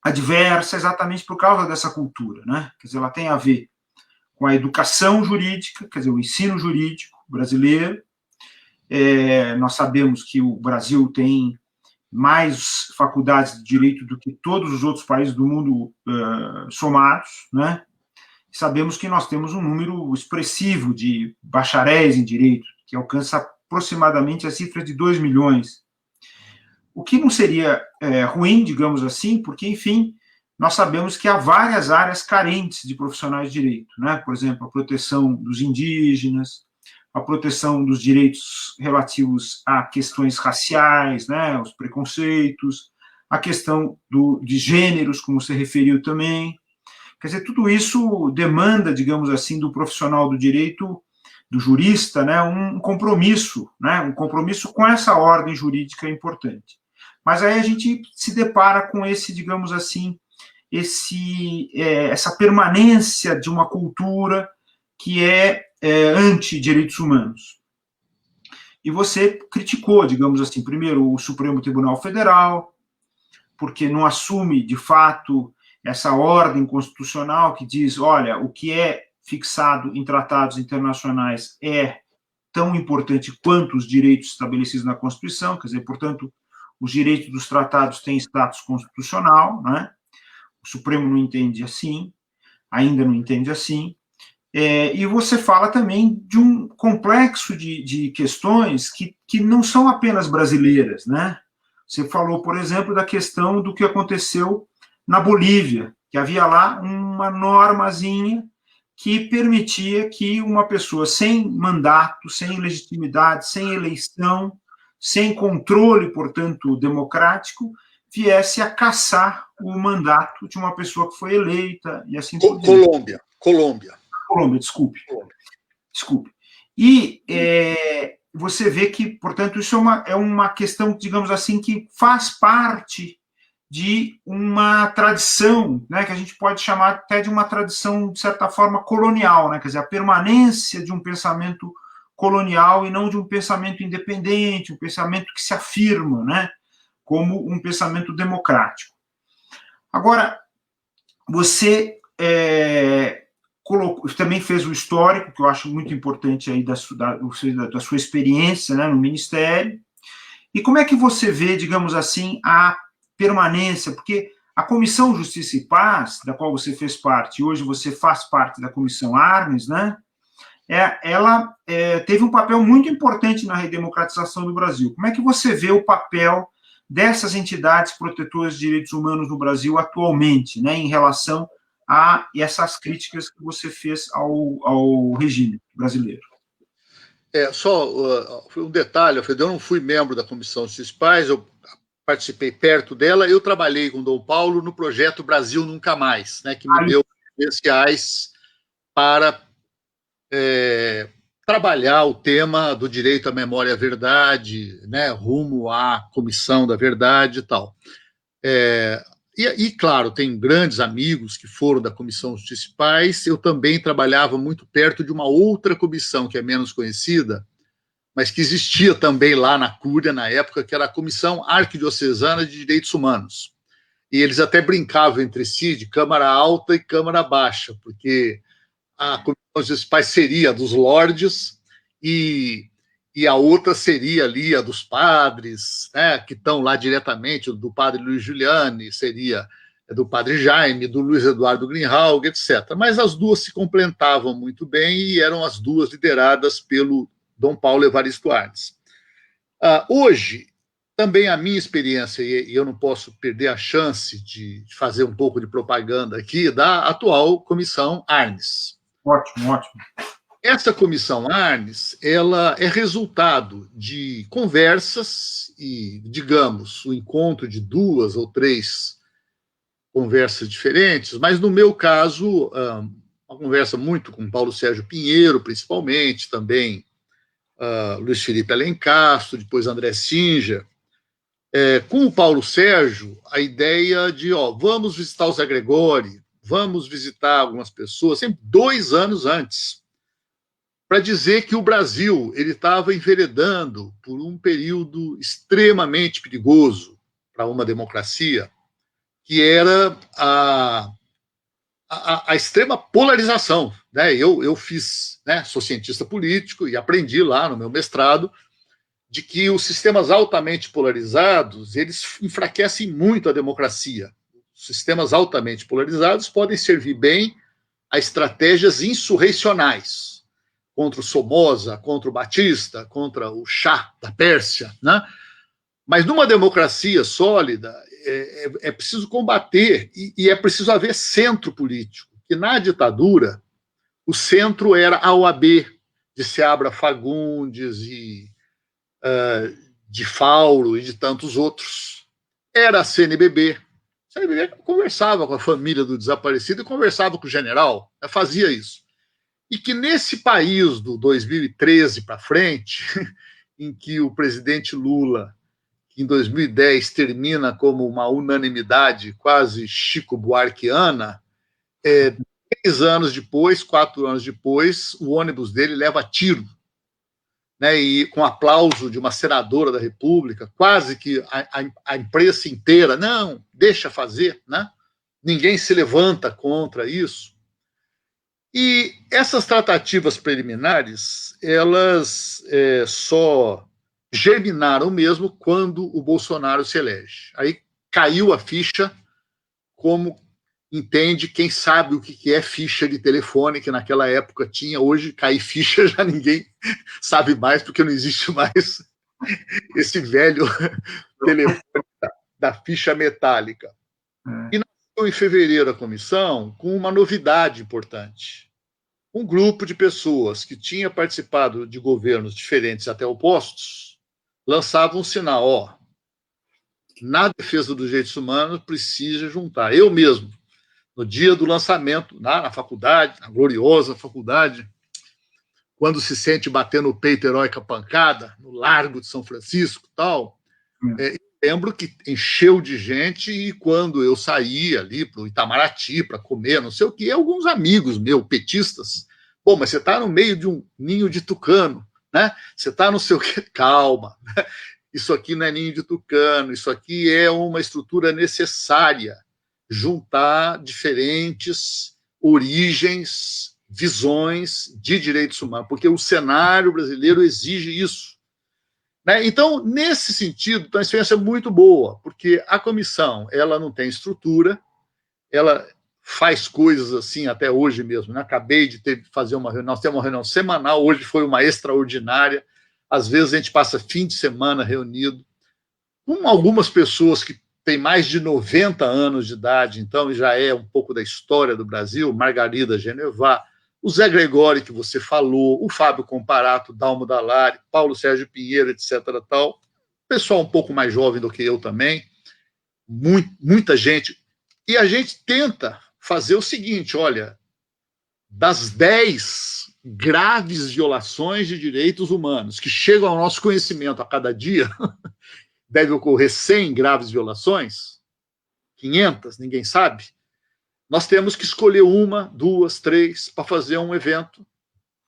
adversa, exatamente por causa dessa cultura, né? Quer dizer, ela tem a ver com a educação jurídica, quer dizer, o ensino jurídico brasileiro. Nós sabemos que o Brasil tem mais faculdades de direito do que todos os outros países do mundo somados, né? Sabemos que nós temos um número expressivo de bacharéis em direito, que alcança aproximadamente a cifra de 2 milhões. O que não seria ruim, digamos assim, porque, enfim, nós sabemos que há várias áreas carentes de profissionais de direito, né? Por exemplo, a proteção dos indígenas, a proteção dos direitos relativos a questões raciais, né? Os preconceitos, a questão de gêneros, como você referiu também. Quer dizer, tudo isso demanda, digamos assim, do profissional do direito, do jurista, né, um compromisso, né, um compromisso com essa ordem jurídica importante. Mas aí a gente se depara com esse, digamos assim, essa permanência de uma cultura que é anti-direitos humanos. E você criticou, digamos assim, primeiro o Supremo Tribunal Federal, porque não assume, de fato, essa ordem constitucional que diz, olha, o que é fixado em tratados internacionais é tão importante quanto os direitos estabelecidos na Constituição, quer dizer, portanto, os direitos dos tratados têm status constitucional, né? O Supremo não entende assim, ainda não entende assim, e você fala também de um complexo de questões que não são apenas brasileiras, né? Você falou, por exemplo, da questão do que aconteceu na Bolívia, que havia lá uma normazinha que permitia que uma pessoa sem mandato, sem legitimidade, sem eleição, sem controle, portanto, democrático, viesse a cassar o mandato de uma pessoa que foi eleita e assim por diante. Colômbia, desculpe. Desculpe. E você vê que, portanto, isso é uma questão, digamos assim, que faz parte de uma tradição, né, que a gente pode chamar até de uma tradição, de certa forma, colonial, né, quer dizer, a permanência de um pensamento colonial e não de um pensamento independente, um pensamento que se afirma, né, como um pensamento democrático. Agora, você também fez o histórico, que eu acho muito importante aí da sua experiência, né, no Ministério. E como é que você vê, digamos assim, a permanência? Porque a Comissão Justiça e Paz, da qual você fez parte, e hoje você faz parte da Comissão Arnes, né, ela teve um papel muito importante na redemocratização do Brasil. Como é que você vê o papel dessas entidades protetoras de direitos humanos no Brasil atualmente, né, em relação a essas críticas que você fez ao regime brasileiro? Só um detalhe, Alfredo, eu não fui membro da Comissão de Justiça e Paz, eu participei perto dela, eu trabalhei com Dom Paulo no projeto Brasil Nunca Mais, né, que me deu credenciais para trabalhar o tema do direito à memória e à verdade, né, rumo à Comissão da Verdade e tal. E, claro, tem grandes amigos que foram da Comissão Justiça e Paz. Eu também trabalhava muito perto de uma outra comissão que é menos conhecida, mas que existia também lá na Cúria, na época, que era a Comissão Arquidiocesana de Direitos Humanos. E eles até brincavam entre si de Câmara Alta e Câmara Baixa, porque a Comissão Justiça e Paz seria a dos lordes e a outra seria ali a dos padres, né, que estão lá diretamente, do padre Luiz Giuliani, seria do padre Jaime, do Luiz Eduardo Greenhalgh, etc. Mas as duas se complementavam muito bem e eram as duas lideradas pelo Dom Paulo Evaristo Arnes. Hoje, também a minha experiência, e eu não posso perder a chance de fazer um pouco de propaganda aqui, da atual Comissão Arnes. Ótimo, ótimo. Essa Comissão Arnes, ela é resultado de conversas e, digamos, o encontro de 2 ou 3 conversas diferentes, mas no meu caso, uma conversa muito com Paulo Sérgio Pinheiro, principalmente, também Luiz Felipe Alencastro, depois André Singer. Com o Paulo Sérgio, a ideia de, vamos visitar o Zé Gregóri, vamos visitar algumas pessoas, sempre 2 anos antes, para dizer que o Brasil ele estava enveredando por um período extremamente perigoso para uma democracia, que era a extrema polarização. Né? Eu fiz, né, sou cientista político e aprendi lá no meu mestrado de que os sistemas altamente polarizados eles enfraquecem muito a democracia. Os sistemas altamente polarizados podem servir bem a estratégias insurrecionais, contra o Somoza, contra o Batista, contra o Shah da Pérsia, né? Mas numa democracia sólida é preciso combater e é preciso haver centro político, que na ditadura o centro era a OAB, de Seabra Fagundes e de Fauro e de tantos outros. Era a CNBB. A CNBB conversava com a família do desaparecido e conversava com o general, fazia isso. E que nesse país do 2013 para frente, em que o presidente Lula, que em 2010 termina como uma unanimidade quase Chico Buarquiana, 3 anos depois, 4 anos depois, o ônibus dele leva tiro, né, e com aplauso de uma senadora da República, quase que a imprensa inteira, não, deixa fazer, né? Ninguém se levanta contra isso. E essas tratativas preliminares, elas só germinaram mesmo quando o Bolsonaro se elege. Aí caiu a ficha, como entende quem sabe o que é ficha de telefone, que naquela época tinha, hoje cair ficha já ninguém sabe mais, porque não existe mais esse velho telefone da ficha metálica. E nasceu em fevereiro a comissão com uma novidade importante. Um grupo de pessoas que tinha participado de governos diferentes até opostos lançava um sinal, na defesa dos direitos humanos precisa juntar. Eu mesmo, no dia do lançamento, na faculdade, na gloriosa faculdade, quando se sente bater no peito heróica pancada, no Largo de São Francisco e tal, lembro que encheu de gente e quando eu saí ali para o Itamaraty para comer, não sei o que, alguns amigos meus, petistas, mas você está no meio de um ninho de tucano, né? Você está no seu... Calma, isso aqui não é ninho de tucano, isso aqui é uma estrutura necessária, juntar diferentes origens, visões de direitos humanos, porque o cenário brasileiro exige isso. Né? Então, nesse sentido, então, a experiência é muito boa, porque a comissão ela não tem estrutura, ela faz coisas assim até hoje mesmo. Né? Acabei de fazer uma reunião, nós temos uma reunião semanal, hoje foi uma extraordinária, às vezes a gente passa fim de semana reunido, com algumas pessoas que têm mais de 90 anos de idade, então já é um pouco da história do Brasil, Margarida Genevá, o Zé Gregóri, que você falou, o Fábio Comparato, Dalmo Dallari, Paulo Sérgio Pinheiro, etc. Tal. Pessoal um pouco mais jovem do que eu também, muita gente. E a gente tenta fazer o seguinte, olha, das 10 graves violações de direitos humanos que chegam ao nosso conhecimento a cada dia, deve ocorrer 100 graves violações, 500, ninguém sabe. Nós temos que escolher 1, 2, 3 para fazer um evento,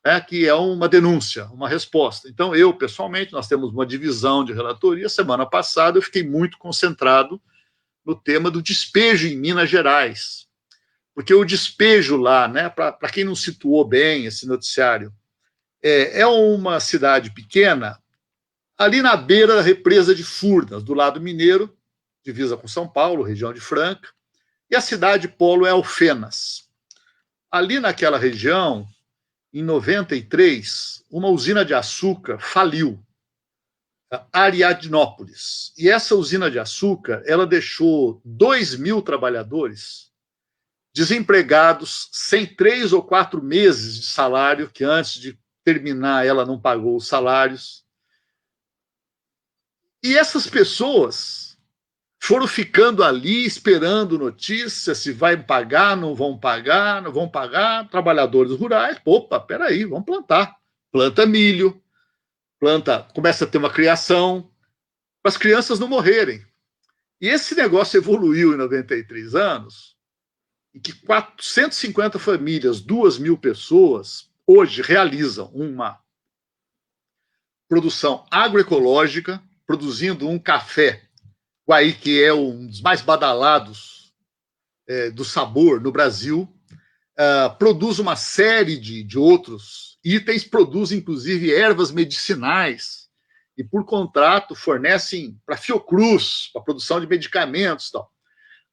né, que é uma denúncia, uma resposta. Então, eu, pessoalmente, nós temos uma divisão de relatoria. Semana passada, eu fiquei muito concentrado no tema do despejo em Minas Gerais. Porque o despejo lá, né, para quem não situou bem esse noticiário, é uma cidade pequena, ali na beira da represa de Furnas, do lado mineiro, divisa com São Paulo, região de Franca, e a cidade polo é Alfenas. Ali naquela região, em 93, uma usina de açúcar faliu, a Ariadnópolis. E essa usina de açúcar, ela deixou 2.000 trabalhadores desempregados, sem 3 ou 4 meses de salário, que antes de terminar ela não pagou os salários. E essas pessoas foram ficando ali esperando notícia, se vai pagar, não vão pagar, trabalhadores rurais, opa, peraí, vamos plantar. Planta milho, começa a ter uma criação, para as crianças não morrerem. E esse negócio evoluiu em 93 anos, em que 450 famílias, 2.000 pessoas, hoje realizam uma produção agroecológica, produzindo um café Guaí, que é um dos mais badalados do sabor no Brasil, produz uma série de outros itens, produz inclusive ervas medicinais e, por contrato, fornecem para Fiocruz, para a produção de medicamentos. Tal.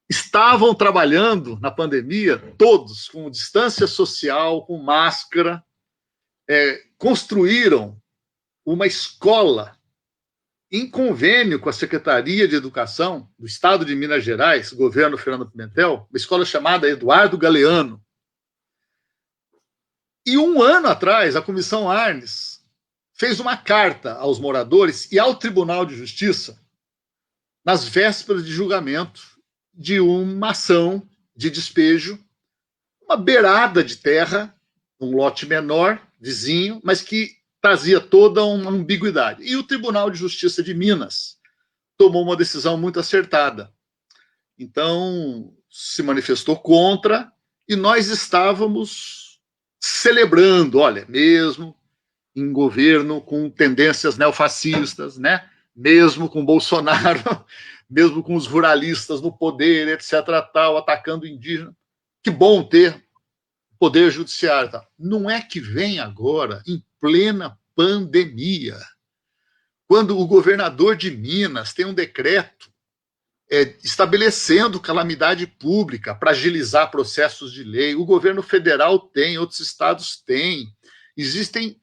Estavam trabalhando na pandemia, todos, com distância social, com máscara, construíram uma escola em convênio com a Secretaria de Educação do Estado de Minas Gerais, governo Fernando Pimentel, uma escola chamada Eduardo Galeano. E 1 ano atrás, a Comissão Arnes fez uma carta aos moradores e ao Tribunal de Justiça, nas vésperas de julgamento, de uma ação de despejo, uma beirada de terra, um lote menor, vizinho, mas que trazia toda uma ambiguidade. E o Tribunal de Justiça de Minas tomou uma decisão muito acertada. Então, se manifestou contra, e nós estávamos celebrando, olha, mesmo em governo com tendências neofascistas, né? Mesmo com Bolsonaro, mesmo com os ruralistas no poder, etc., tal, atacando o indígena, que bom ter poder judiciário. Tal. Não é que vem agora, em plena pandemia, quando o governador de Minas tem um decreto estabelecendo calamidade pública para agilizar processos de lei, o governo federal tem, outros estados têm, existem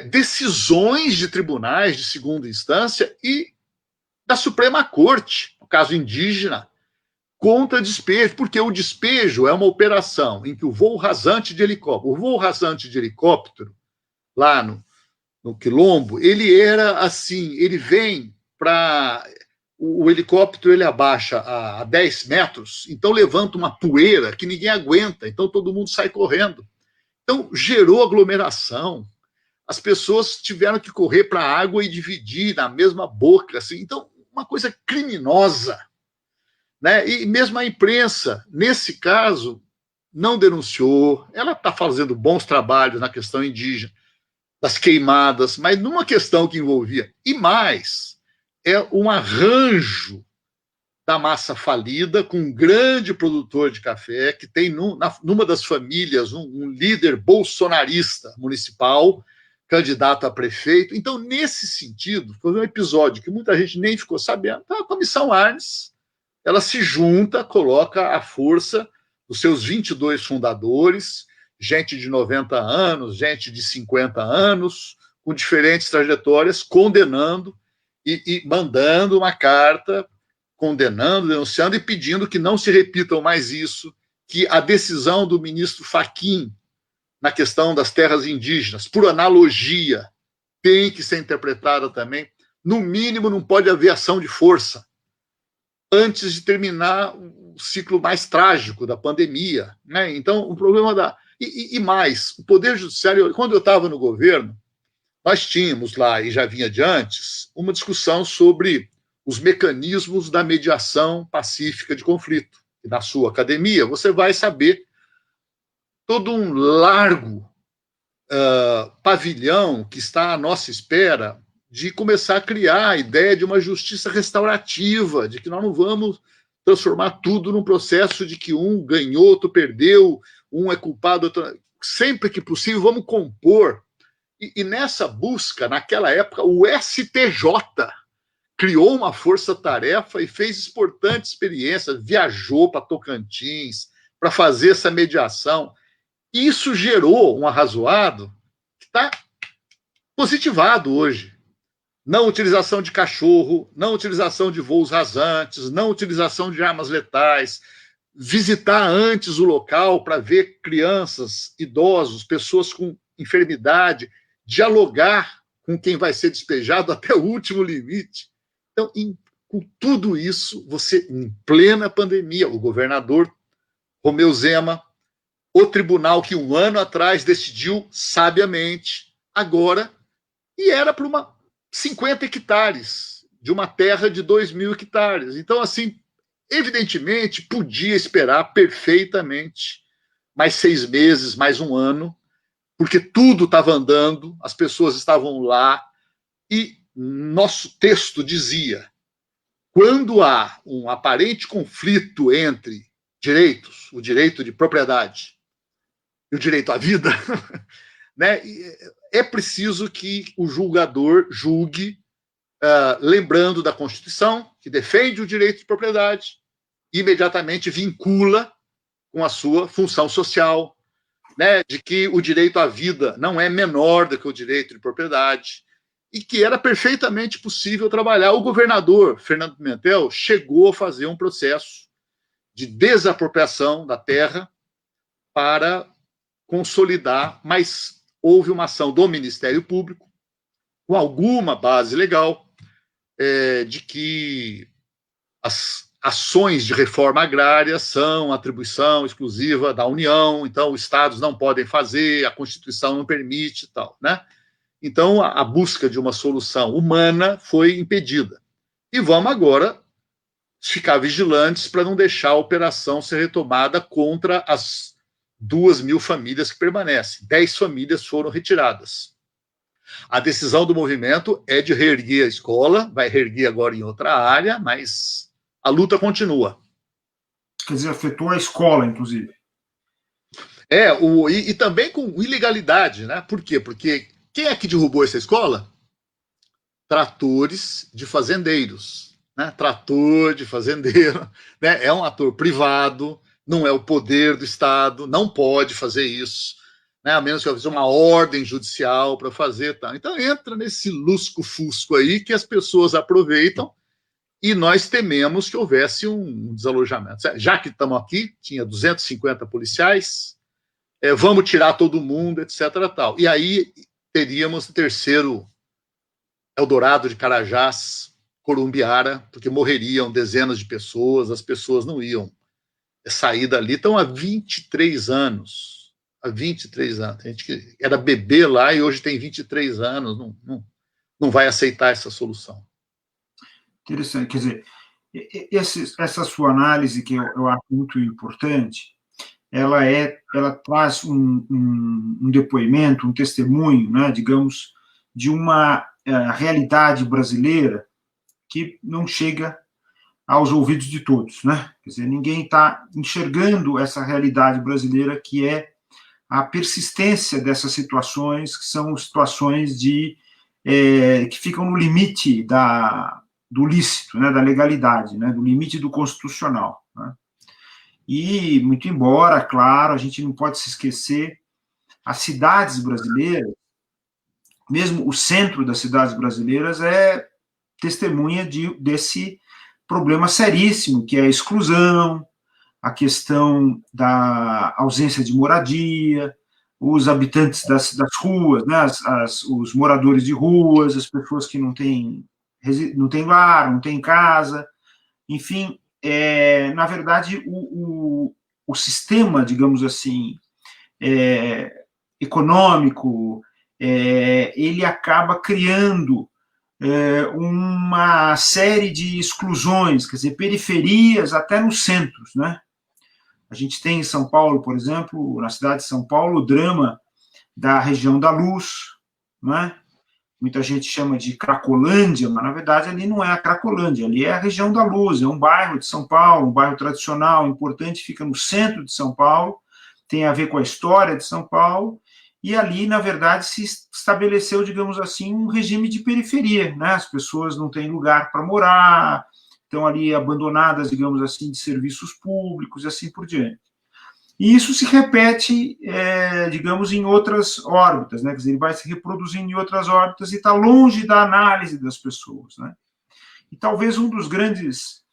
decisões de tribunais de segunda instância e da Suprema Corte, no caso indígena, contra despejo, porque o despejo é uma operação em que o voo rasante de helicóptero, lá no Quilombo, ele era assim, ele vem para... O helicóptero ele abaixa a 10 metros, então levanta uma poeira que ninguém aguenta, então todo mundo sai correndo. Então gerou aglomeração, as pessoas tiveram que correr para a água e dividir na mesma boca, assim. Então uma coisa criminosa. Né? E mesmo a imprensa, nesse caso, não denunciou, ela está fazendo bons trabalhos na questão indígena, das queimadas, mas numa questão que envolvia. E mais, é um arranjo da massa falida com um grande produtor de café que tem numa das famílias um líder bolsonarista municipal, candidato a prefeito. Então, nesse sentido, foi um episódio que muita gente nem ficou sabendo. A Comissão Arnes, ela se junta, coloca a força dos seus 22 fundadores, gente de 90 anos, gente de 50 anos, com diferentes trajetórias, condenando e mandando uma carta condenando, denunciando e pedindo que não se repitam mais isso, que a decisão do ministro Fachin na questão das terras indígenas, por analogia, tem que ser interpretada também. No mínimo, não pode haver ação de força antes de terminar o ciclo mais trágico da pandemia, né? Então, o problema da... E mais, o Poder Judiciário, quando eu estava no governo, nós tínhamos lá, e já vinha de antes, uma discussão sobre os mecanismos da mediação pacífica de conflito. E na sua academia, você vai saber todo um largo pavilhão que está à nossa espera de começar a criar a ideia de uma justiça restaurativa, de que nós não vamos transformar tudo num processo de que um ganhou, outro perdeu, um é culpado, outro... Sempre que possível, vamos compor. E nessa busca, naquela época, o STJ criou uma força-tarefa e fez importantes experiências, viajou para Tocantins para fazer essa mediação. Isso gerou um arrazoado que está positivado hoje. Não utilização de cachorro, não utilização de voos rasantes, não utilização de armas letais, visitar antes o local para ver crianças, idosos, pessoas com enfermidade, dialogar com quem vai ser despejado até o último limite. Então, com tudo isso, você, em plena pandemia, o governador Romeu Zema, o tribunal que um ano atrás decidiu sabiamente, agora, e era para 50 hectares de uma terra de 2.000 hectares. Então, assim, evidentemente, podia esperar perfeitamente mais 6 meses, mais um ano, porque tudo estava andando, as pessoas estavam lá, e nosso texto dizia: quando há um aparente conflito entre direitos, o direito de propriedade e o direito à vida, né, é preciso que o julgador julgue lembrando da Constituição, que defende o direito de propriedade, e imediatamente vincula com a sua função social, né, de que o direito à vida não é menor do que o direito de propriedade, e que era perfeitamente possível trabalhar. O governador Fernando Pimentel chegou a fazer um processo de desapropriação da terra para consolidar, mas houve uma ação do Ministério Público, com alguma base legal, de que as ações de reforma agrária são atribuição exclusiva da União, então os estados não podem fazer, a Constituição não permite e tal, né? Então, a busca de uma solução humana foi impedida. E vamos agora ficar vigilantes para não deixar a operação ser retomada contra as 2.000 famílias que permanecem. 10 famílias foram retiradas. A decisão do movimento é de reerguer a escola, vai reerguer agora em outra área, mas a luta continua. Quer dizer, afetou a escola, inclusive. E também com ilegalidade, né? Por quê? Porque quem é que derrubou essa escola? Tratores de fazendeiros, né? Trator de fazendeiro, né? É um ator privado, não é o poder do Estado, não pode fazer isso, né? A menos que eu fizer uma ordem judicial para fazer, tá? Então entra nesse lusco-fusco aí que as pessoas aproveitam, e nós tememos que houvesse um desalojamento. Já que estamos aqui, tinha 250 policiais, vamos tirar todo mundo, etc. Tal. E aí teríamos o terceiro Eldorado de Carajás, Corumbiara, porque morreriam dezenas de pessoas, as pessoas não iam sair dali. Então, há 23 anos. Há 23 anos. A gente que era bebê lá e hoje tem 23 anos, não vai aceitar essa solução. Interessante. Quer dizer, essa sua análise, que eu acho muito importante, ela traz um depoimento, um testemunho, né, digamos, de uma realidade brasileira que não chega aos ouvidos de todos, né? Quer dizer, ninguém está enxergando essa realidade brasileira, que é a persistência dessas situações, que são situações que ficam no limite do lícito, né, da legalidade, né, do limite do constitucional, né? E, muito embora, claro, a gente não pode se esquecer, as cidades brasileiras, mesmo o centro das cidades brasileiras, é testemunha desse problema seríssimo, que é a exclusão, a questão da ausência de moradia, os habitantes das ruas, né, os moradores de ruas, as pessoas que não têm lar, não têm casa, enfim, na verdade, o sistema, digamos assim, econômico, ele acaba criando uma série de exclusões, quer dizer, periferias até nos centros, né? A gente tem em São Paulo, por exemplo, na cidade de São Paulo, o drama da região da Luz, né? Muita gente chama de Cracolândia, mas na verdade ali não é a Cracolândia, ali é a região da Luz, é um bairro de São Paulo, um bairro tradicional, importante, fica no centro de São Paulo, tem a ver com a história de São Paulo, e ali, na verdade, se estabeleceu, digamos assim, um regime de periferia, né? As pessoas não têm lugar para morar, estão ali abandonadas, digamos assim, de serviços públicos e assim por diante. E isso se repete, digamos, em outras órbitas, né? Quer dizer, ele vai se reproduzindo em outras órbitas e está longe da análise das pessoas, né? E talvez um dos grandes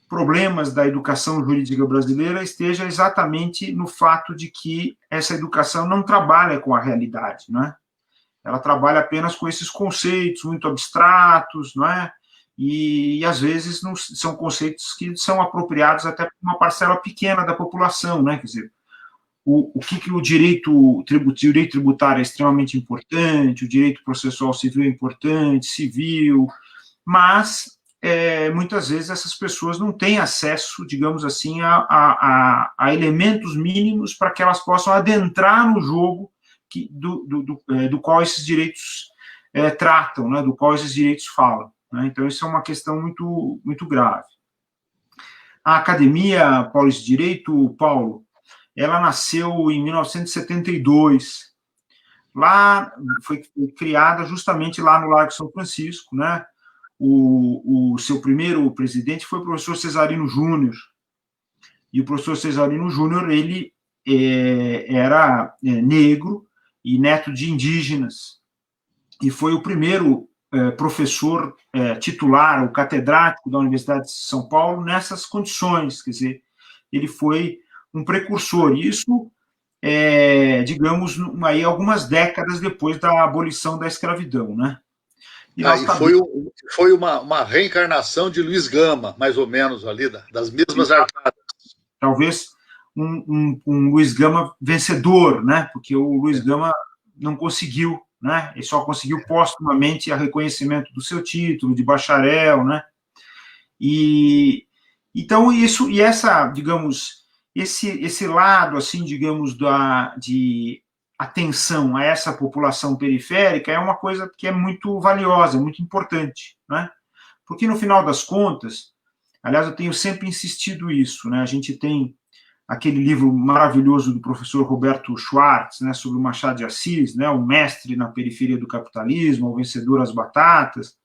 problemas da educação jurídica brasileira esteja exatamente no fato de que essa educação não trabalha com a realidade, não é? Ela trabalha apenas com esses conceitos muito abstratos, não é? E às vezes não são conceitos que são apropriados até por uma parcela pequena da população, né? Quer dizer, o que o direito tributário é extremamente importante, o direito processual civil é importante, civil, mas muitas vezes essas pessoas não têm acesso, digamos assim, a elementos mínimos para que elas possam adentrar no jogo do qual esses direitos tratam, né, do qual esses direitos falam, né? Então, isso é uma questão muito, muito grave. A Academia Paulista de Direito, Paulo, ela nasceu em 1972, lá foi criada justamente lá no Largo São Francisco, né? O seu primeiro presidente foi o professor Cesarino Júnior, e o professor Cesarino Júnior, ele era negro e neto de indígenas, e foi o primeiro professor titular, o catedrático da Universidade de São Paulo, nessas condições, quer dizer, ele foi um precursor, e isso, digamos, aí algumas décadas depois da abolição da escravidão, né? E foi uma reencarnação de Luiz Gama, mais ou menos, ali, das mesmas arcadas. Talvez um Luiz Gama vencedor, né? Porque o Luiz Gama não conseguiu, né? Ele só conseguiu postumamente o reconhecimento do seu título de bacharel, né? E então isso e essa, digamos, esse lado, assim, digamos, de atenção a essa população periférica é uma coisa que é muito valiosa, muito importante, né? Porque no final das contas, aliás, eu tenho sempre insistido isso, né? A gente tem aquele livro maravilhoso do professor Roberto Schwartz, né, sobre o Machado de Assis, né, o mestre na periferia do capitalismo, o vencedor às batatas,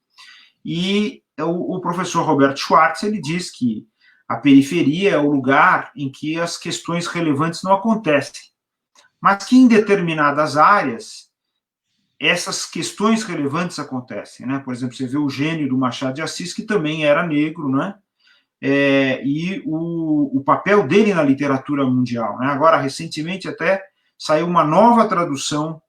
e o professor Roberto Schwartz, ele diz que a periferia é o lugar em que as questões relevantes não acontecem, mas que em determinadas áreas essas questões relevantes acontecem, né? Por exemplo, você vê o gênio do Machado de Assis, que também era negro, né? E o papel dele na literatura mundial, né? Agora, recentemente, até saiu uma nova tradução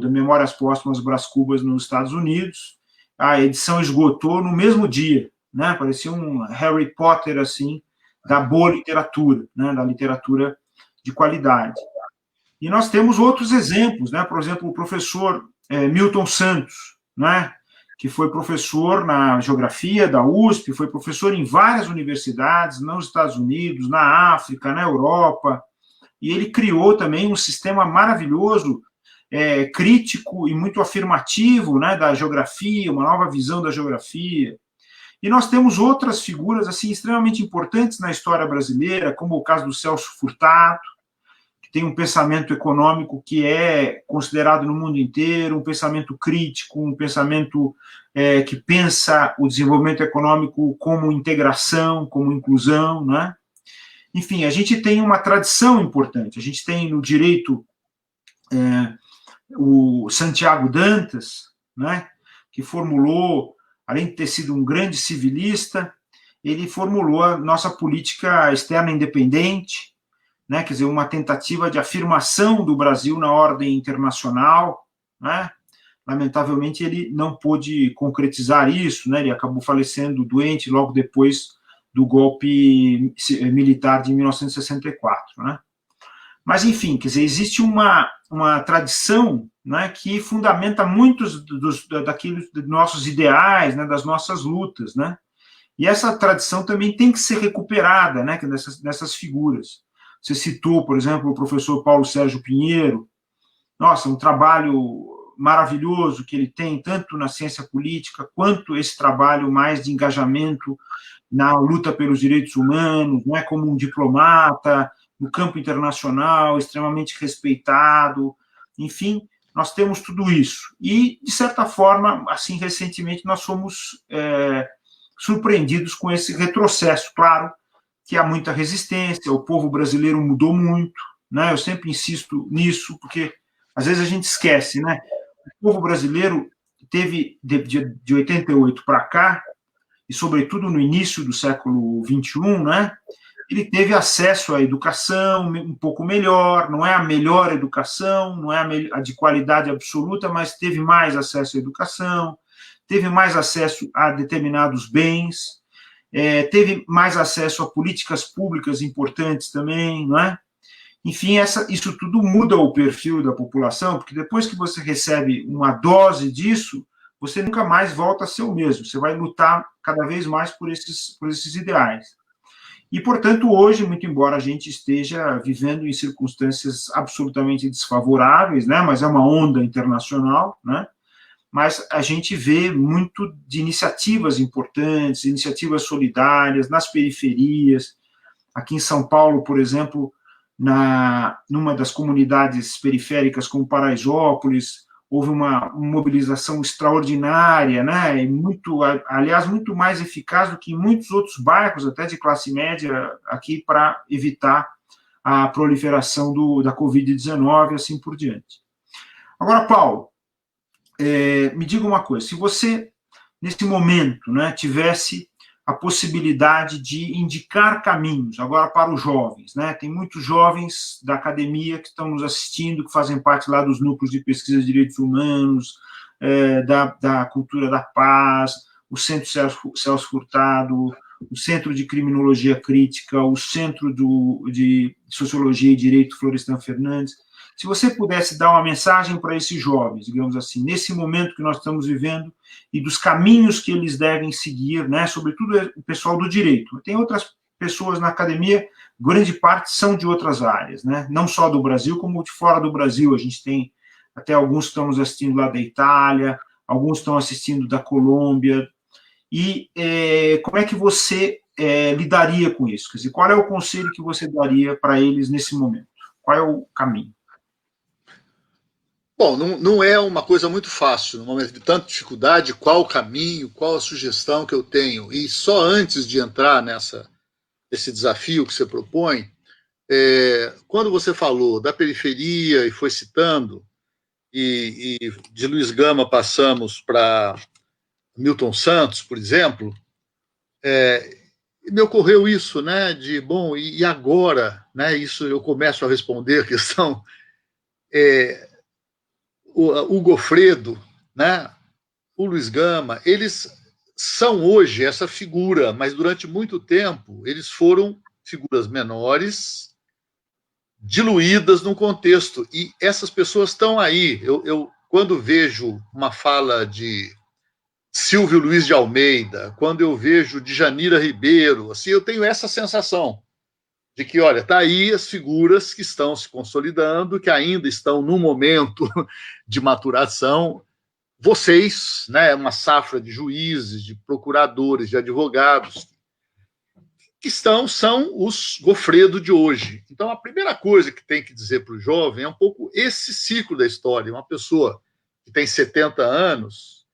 da Memórias Póstumas Brás Cubas nos Estados Unidos. A edição esgotou no mesmo dia, né? Parecia um Harry Potter, assim, da boa literatura, né? Da literatura de qualidade. E nós temos outros exemplos, né? Por exemplo, o professor Milton Santos, né? Que foi professor na geografia da USP, foi professor em várias universidades, nos Estados Unidos, na África, na Europa, e ele criou também um sistema maravilhoso, crítico e muito afirmativo, né, da geografia, uma nova visão da geografia. E nós temos outras figuras assim extremamente importantes na história brasileira, como o caso do Celso Furtado, que tem um pensamento econômico que é considerado no mundo inteiro, um pensamento crítico, um pensamento que pensa o desenvolvimento econômico como integração, como inclusão, né? Enfim, a gente tem uma tradição importante. A gente tem no direito o Santiago Dantas, né, que formulou, além de ter sido um grande civilista, ele formulou a nossa política externa independente, né, quer dizer, uma tentativa de afirmação do Brasil na ordem internacional, né? Lamentavelmente, ele não pôde concretizar isso, né? Ele acabou falecendo doente logo depois do golpe militar de 1964, né? Mas, enfim, quer dizer, existe uma tradição, né, que fundamenta muitos dos nossos ideais, né, das nossas lutas, né? E essa tradição também tem que ser recuperada, né, nessas figuras. Você citou, por exemplo, o professor Paulo Sérgio Pinheiro. Nossa, um trabalho maravilhoso que ele tem, tanto na ciência política, quanto esse trabalho mais de engajamento na luta pelos direitos humanos, né, como um diplomata, no campo internacional, extremamente respeitado. Enfim, nós temos tudo isso. E, de certa forma, assim, recentemente, nós fomos surpreendidos com esse retrocesso. Claro que há muita resistência, o povo brasileiro mudou muito, né? Eu sempre insisto nisso, porque às vezes a gente esquece, né? O povo brasileiro teve, de 88 para cá, e sobretudo no início do século XXI, né, ele teve acesso à educação um pouco melhor, não é a melhor educação, não é a de qualidade absoluta, mas teve mais acesso à educação, teve mais acesso a determinados bens, teve mais acesso a políticas públicas importantes também, não é? Enfim, isso tudo muda o perfil da população, porque depois que você recebe uma dose disso, você nunca mais volta a ser o mesmo, você vai lutar cada vez mais por esses ideais. E, portanto, hoje, muito embora a gente esteja vivendo em circunstâncias absolutamente desfavoráveis, né, mas é uma onda internacional, né, mas a gente vê muito de iniciativas importantes, iniciativas solidárias nas periferias. Aqui em São Paulo, por exemplo, numa das comunidades periféricas, como Paraisópolis, houve uma mobilização extraordinária, né, e aliás, muito mais eficaz do que em muitos outros bairros, até de classe média, aqui, para evitar a proliferação da Covid-19 e assim por diante. Agora, Paulo, me diga uma coisa, se você, nesse momento, né, tivesse a possibilidade de indicar caminhos, agora para os jovens, né? Tem muitos jovens da academia que estão nos assistindo, que fazem parte lá dos núcleos de pesquisa de direitos humanos, da cultura da paz, o Centro Celso Furtado, o Centro de Criminologia Crítica, o Centro de Sociologia e Direito Florestan Fernandes. Se você pudesse dar uma mensagem para esses jovens, digamos assim, nesse momento que nós estamos vivendo, e dos caminhos que eles devem seguir, né, sobretudo o pessoal do direito. Tem outras pessoas na academia, grande parte são de outras áreas, né, não só do Brasil, como de fora do Brasil. A gente tem até alguns que estão nos assistindo lá da Itália, alguns estão assistindo da Colômbia. E como é que você lidaria com isso? Quer dizer, qual é o conselho que você daria para eles nesse momento? Qual é o caminho? Bom, não é uma coisa muito fácil, no momento de tanta dificuldade, qual o caminho, qual a sugestão que eu tenho. E só antes de entrar nesse desafio que você propõe, quando você falou da periferia e foi citando, e de Luiz Gama passamos para Milton Santos, por exemplo, me ocorreu isso, né, bom, e agora, né, isso eu começo a responder a questão... o Gofredo, né, o Luiz Gama, eles são hoje essa figura, mas durante muito tempo eles foram figuras menores, diluídas num contexto, e essas pessoas estão aí. Eu quando vejo uma fala de Silvio Luiz de Almeida, quando eu vejo de Janira Ribeiro, assim, eu tenho essa sensação de que, olha, está aí as figuras que estão se consolidando, que ainda estão no momento de maturação. Vocês, né, uma safra de juízes, de procuradores, de advogados, que são os Gofredo de hoje. Então, a primeira coisa que tem que dizer para o jovem é um pouco esse ciclo da história. Uma pessoa que tem 70 anos,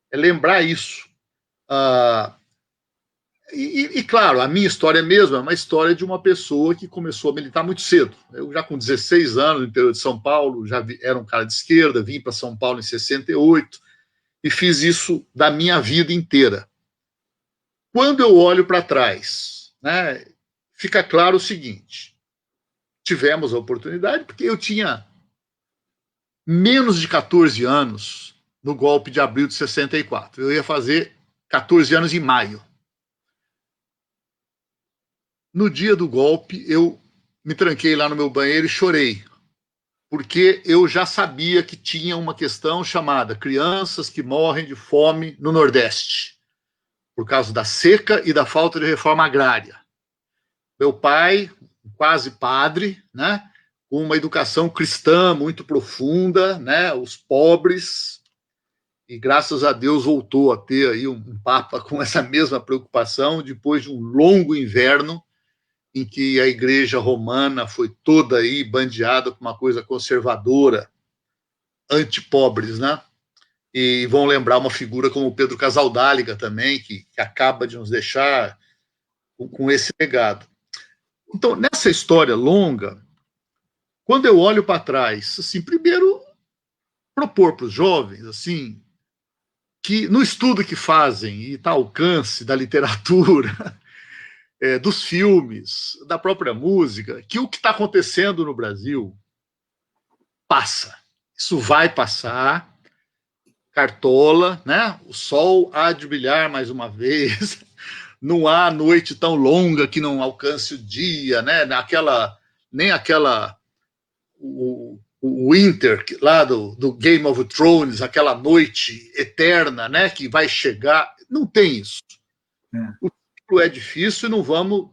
é lembrar isso. Claro, a minha história mesmo é uma história de uma pessoa que começou a militar muito cedo. Eu já com 16 anos, no interior de São Paulo, era um cara de esquerda, vim para São Paulo em 68 e fiz isso da minha vida inteira. Quando eu olho para trás, né, fica claro o seguinte: tivemos a oportunidade, porque eu tinha menos de 14 anos no golpe de abril de 64. Eu ia fazer 14 anos em maio. No dia do golpe, eu me tranquei lá no meu banheiro e chorei, porque eu já sabia que tinha uma questão chamada crianças que morrem de fome no Nordeste, por causa da seca e da falta de reforma agrária. Meu pai, quase padre, né, com uma educação cristã muito profunda, né, os pobres, e graças a Deus voltou a ter aí um papa com essa mesma preocupação depois de um longo inverno em que a igreja romana foi toda aí bandeada com uma coisa conservadora, anti-pobres, né? E vão lembrar uma figura como Pedro Casaldáliga também, que acaba de nos deixar com esse legado. Então, nessa história longa, quando eu olho para trás, assim, primeiro, propor para os jovens, assim, que no estudo que fazem e está ao alcance da literatura, dos filmes, da própria música, que o que está acontecendo no Brasil passa. Isso vai passar. Cartola, né? O sol há de brilhar mais uma vez. Não há noite tão longa que não alcance o dia, né? Nem aquela o Winter lá do Game of Thrones, aquela noite eterna, né? Que vai chegar. Não tem isso. O ciclo é difícil e não vamos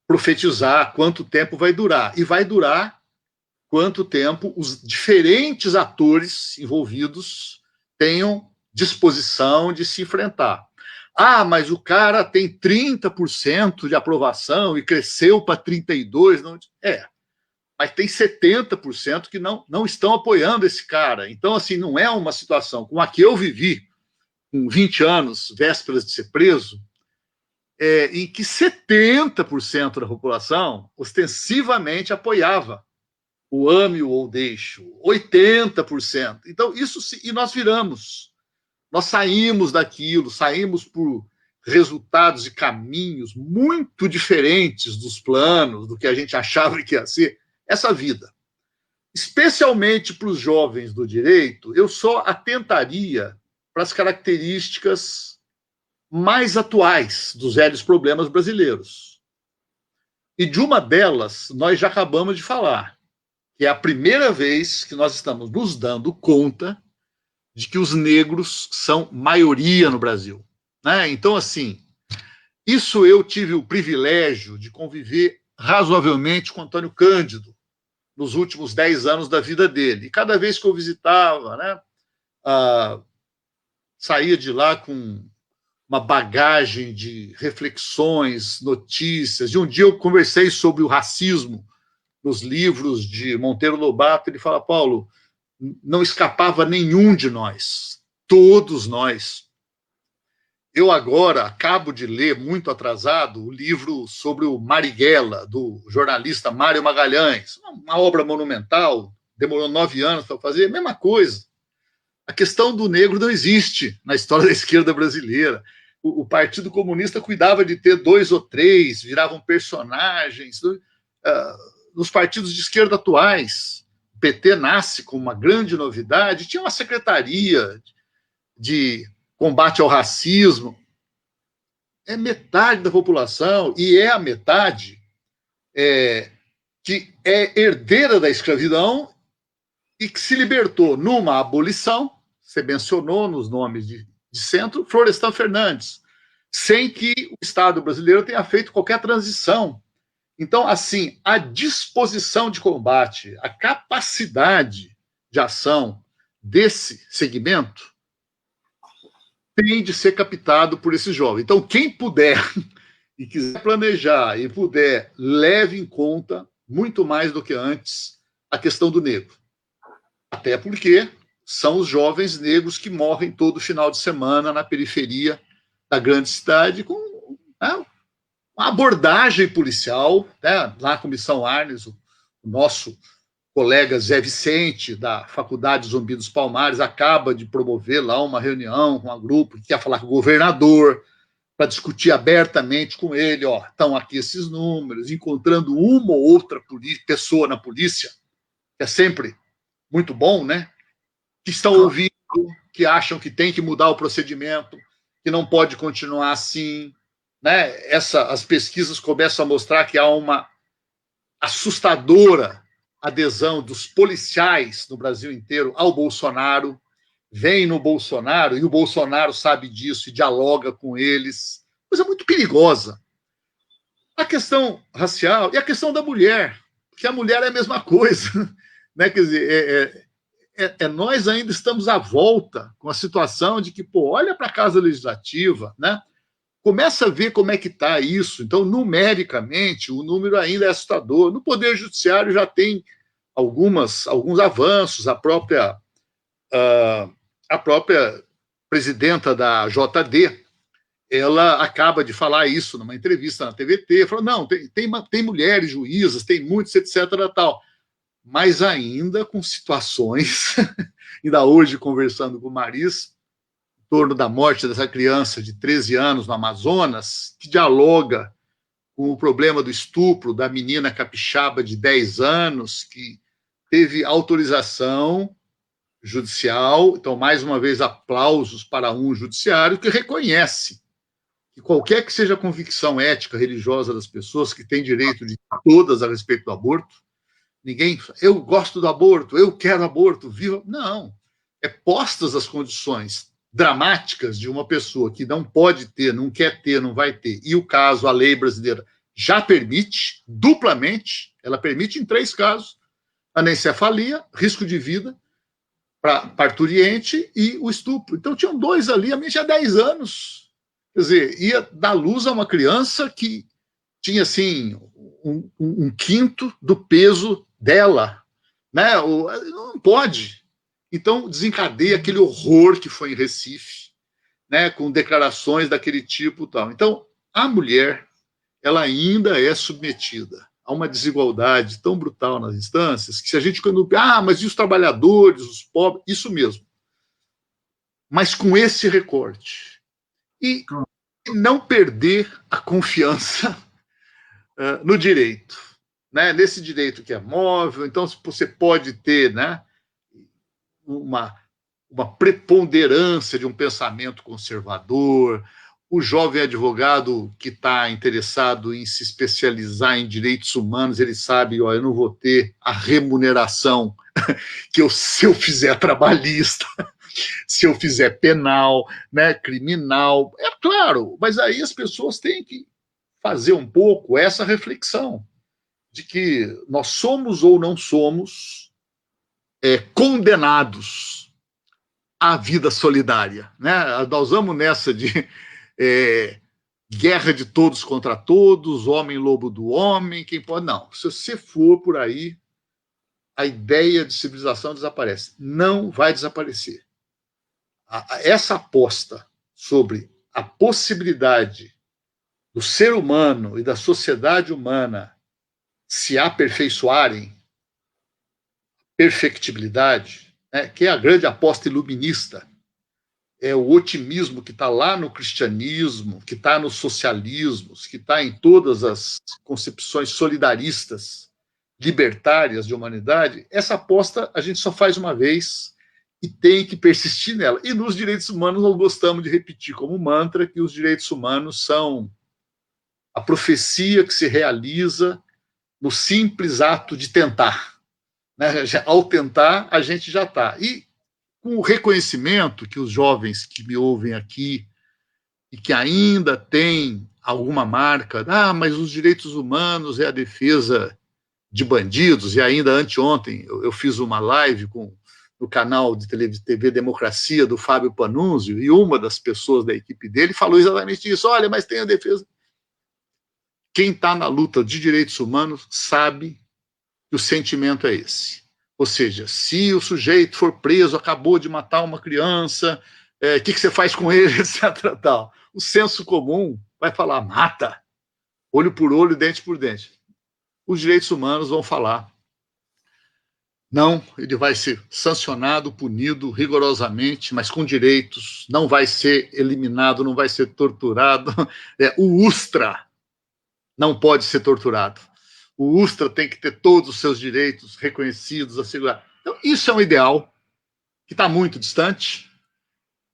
profetizar quanto tempo vai durar. E vai durar quanto tempo os diferentes atores envolvidos tenham disposição de se enfrentar. Ah, mas o cara tem 30% de aprovação e cresceu para 32%. Não, mas tem 70% que não estão apoiando esse cara. Então, assim, não é uma situação como a que eu vivi com 20 anos, vésperas de ser preso, em que 70% da população ostensivamente apoiava o ame-o ou deixe-o, 80%. Então, isso, e nós viramos. Nós saímos daquilo, saímos por resultados e caminhos muito diferentes dos planos, do que a gente achava que ia ser essa vida. Especialmente para os jovens do direito, eu só atentaria para as características mais atuais dos velhos problemas brasileiros. E de uma delas, nós já acabamos de falar, que é a primeira vez que nós estamos nos dando conta de que os negros são maioria no Brasil. Né? Então, assim, isso eu tive o privilégio de conviver razoavelmente com Antônio Cândido nos últimos 10 anos da vida dele. E cada vez que eu visitava, né, saía de lá com uma bagagem de reflexões, notícias. E um dia eu conversei sobre o racismo nos livros de Monteiro Lobato. Ele fala: Paulo, não escapava nenhum de nós, todos nós. Eu agora acabo de ler, muito atrasado, o livro sobre o Marighella, do jornalista Mário Magalhães, uma obra monumental, demorou 9 anos para fazer, a mesma coisa. A questão do negro não existe na história da esquerda brasileira. O Partido Comunista cuidava de ter 2 ou 3, viravam personagens. Nos partidos de esquerda atuais, o PT nasce com uma grande novidade, tinha uma secretaria de combate ao racismo. É metade da população, e é a metade que é herdeira da escravidão e que se libertou numa abolição. Você mencionou nos nomes de centro, Florestan Fernandes, sem que o Estado brasileiro tenha feito qualquer transição Então, assim, a disposição de combate, a capacidade de ação desse segmento tem de ser captado por esse jovem. Então, quem puder e quiser planejar e puder, leve em conta, muito mais do que antes, a questão do negro. Até porque são os jovens negros que morrem todo final de semana na periferia da grande cidade com uma abordagem policial, né? Lá na Comissão Arnes, o nosso colega Zé Vicente, da Faculdade Zumbi dos Palmares, acaba de promover lá uma reunião com um grupo que quer falar com o governador, para discutir abertamente com ele, ó, estão aqui esses números, encontrando uma ou outra pessoa na polícia, que é sempre muito bom, né? Que estão ouvindo, que acham que tem que mudar o procedimento, que não pode continuar assim, né? As pesquisas começam a mostrar que há uma assustadora adesão dos policiais no Brasil inteiro ao Bolsonaro, vem no Bolsonaro, e o Bolsonaro sabe disso e dialoga com eles. Coisa muito perigosa. A questão racial e a questão da mulher, porque a mulher é a mesma coisa. Né? Quer dizer, nós ainda estamos à volta com a situação de que, pô, olha para a Casa Legislativa, né? Começa a ver como é que está isso. Então, numericamente, o número ainda é assustador. No Poder Judiciário já tem alguns avanços, a própria presidenta da JD, ela acaba de falar isso numa entrevista na TVT, falou, não, tem mulheres juízas, tem muitos, etc. tal, mas ainda com situações, ainda hoje conversando com o Maris, em torno da morte dessa criança de 13 anos no Amazonas, que dialoga com o problema do estupro da menina capixaba de 10 anos, que teve autorização judicial. Então, mais uma vez, aplausos para um judiciário que reconhece que qualquer que seja a convicção ética, religiosa das pessoas, que tem direito de todas a respeito do aborto, ninguém, eu gosto do aborto, eu quero aborto, viva. Não. É postas as condições dramáticas de uma pessoa que não pode ter, não quer ter, não vai ter. E o caso, a lei brasileira já permite, duplamente, ela permite em 3 casos, anencefalia, risco de vida, para parturiente e o estupro. Então, tinham 2 ali, a minha tinha 10 anos. Quer dizer, ia dar luz a uma criança que tinha, assim, um quinto do peso dela. Né? Não pode. Então, desencadeia aquele horror que foi em Recife, né? Com declarações daquele tipo e tal. Então, a mulher, ela ainda é submetida a uma desigualdade tão brutal nas instâncias, que se a gente... mas e os trabalhadores, os pobres? Isso mesmo. Mas com esse recorte. E não perder a confiança no direito. Né? Nesse direito que é móvel, então você pode ter, né, uma preponderância de um pensamento conservador, o jovem advogado que está interessado em se especializar em direitos humanos, ele sabe, ó, eu não vou ter a remuneração que se eu fizer trabalhista, se eu fizer penal, né, criminal, é claro, mas aí as pessoas têm que fazer um pouco essa reflexão de que nós somos ou não somos condenados à vida solidária. Né? Nós vamos nessa de guerra de todos contra todos, homem-lobo do homem, quem pode... Não, se você for por aí, a ideia de civilização desaparece. Não vai desaparecer. Essa aposta sobre a possibilidade do ser humano e da sociedade humana se aperfeiçoarem, perfectibilidade, né, que é a grande aposta iluminista, é o otimismo que está lá no cristianismo, que está nos socialismos, que está em todas as concepções solidaristas, libertárias de humanidade. Essa aposta a gente só faz uma vez e tem que persistir nela. E nos direitos humanos nós gostamos de repetir como mantra que os direitos humanos são a profecia que se realiza no simples ato de tentar. Né? Ao tentar, a gente já está. E com o reconhecimento que os jovens que me ouvem aqui e que ainda têm alguma marca, mas os direitos humanos é a defesa de bandidos, e ainda anteontem eu fiz uma live no canal de TV Democracia do Fábio Panunzio, e uma das pessoas da equipe dele falou exatamente isso: olha, mas tem a defesa. Quem está na luta de direitos humanos sabe que o sentimento é esse. Ou seja, se o sujeito for preso, acabou de matar uma criança, o que você faz com ele, etc. Tal. O senso comum vai falar, mata, olho por olho, dente por dente. Os direitos humanos vão falar, não, ele vai ser sancionado, punido rigorosamente, mas com direitos, não vai ser eliminado, não vai ser torturado. O Ustra não pode ser torturado. O Ustra tem que ter todos os seus direitos reconhecidos, assegurados. Então, isso é um ideal que está muito distante,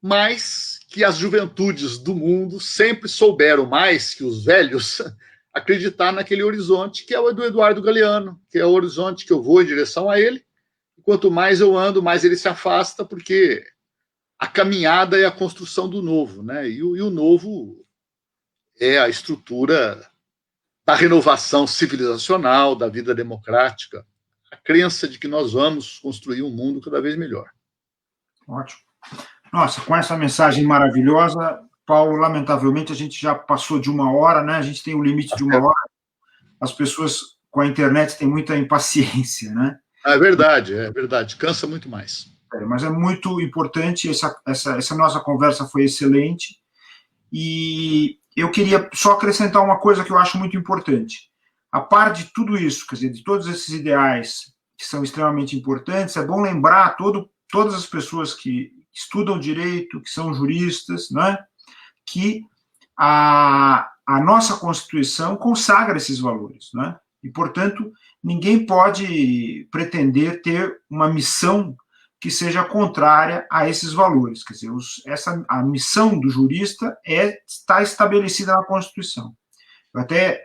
mas que as juventudes do mundo sempre souberam mais que os velhos acreditar naquele horizonte que é o do Eduardo Galeano, que é o horizonte que eu vou em direção a ele, e quanto mais eu ando, mais ele se afasta, porque a caminhada é a construção do novo, né? E o novo é a estrutura da renovação civilizacional, da vida democrática, a crença de que nós vamos construir um mundo cada vez melhor. Ótimo. Nossa, com essa mensagem maravilhosa, Paulo, lamentavelmente a gente já passou de 1 hora, né? A gente tem um limite de 1 hora. As pessoas com a internet têm muita impaciência, né? É verdade, cansa muito mais. Mas é muito importante, essa nossa conversa foi excelente, e eu queria só acrescentar uma coisa que eu acho muito importante. A par de tudo isso, quer dizer, de todos esses ideais que são extremamente importantes, é bom lembrar todas as pessoas que estudam direito, que são juristas, né, que a nossa Constituição consagra esses valores, né, e, portanto, ninguém pode pretender ter uma missão que seja contrária a esses valores. Quer dizer, a missão do jurista está estabelecida na Constituição. Eu até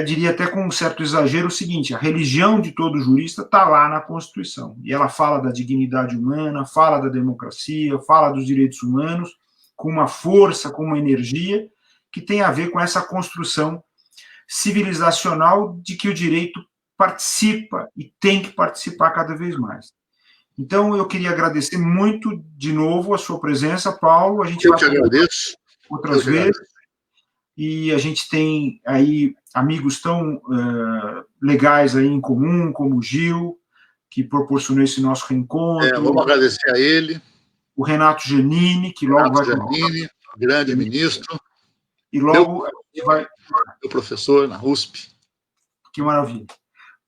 diria, até com um certo exagero, o seguinte: a religião de todo jurista está lá na Constituição. E ela fala da dignidade humana, fala da democracia, fala dos direitos humanos, com uma força, com uma energia, que tem a ver com essa construção civilizacional de que o direito participa e tem que participar cada vez mais. Então, eu queria agradecer muito, de novo, a sua presença, Paulo. A gente vai agradeço. Outras vezes. E a gente tem aí amigos tão legais aí em comum, como o Gil, que proporcionou esse nosso reencontro. Vamos agradecer a ele. O Renato Giannini, que logo vai... Giannini, grande ministro. E logo vai... Meu professor na USP. Que maravilha.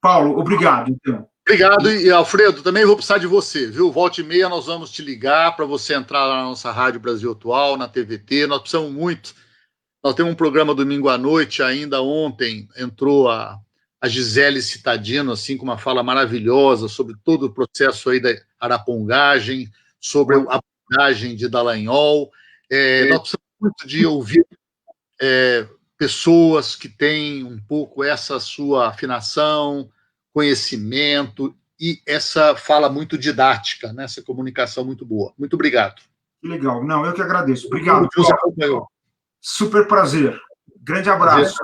Paulo, obrigado, então. Obrigado, e Alfredo, também vou precisar de você, viu? Volta e meia nós vamos te ligar para você entrar lá na nossa Rádio Brasil Atual, na TVT, nós precisamos muito. Nós temos um programa domingo à noite, ainda ontem entrou a Gisele Citadino, assim, com uma fala maravilhosa sobre todo o processo aí da arapongagem, sobre a abordagem de Dallagnol. Nós precisamos muito de ouvir pessoas que têm um pouco essa sua afinação, conhecimento e essa fala muito didática, né? Essa comunicação muito boa. Muito obrigado. Que legal. Não, eu que agradeço. Obrigado. Super prazer. Grande abraço.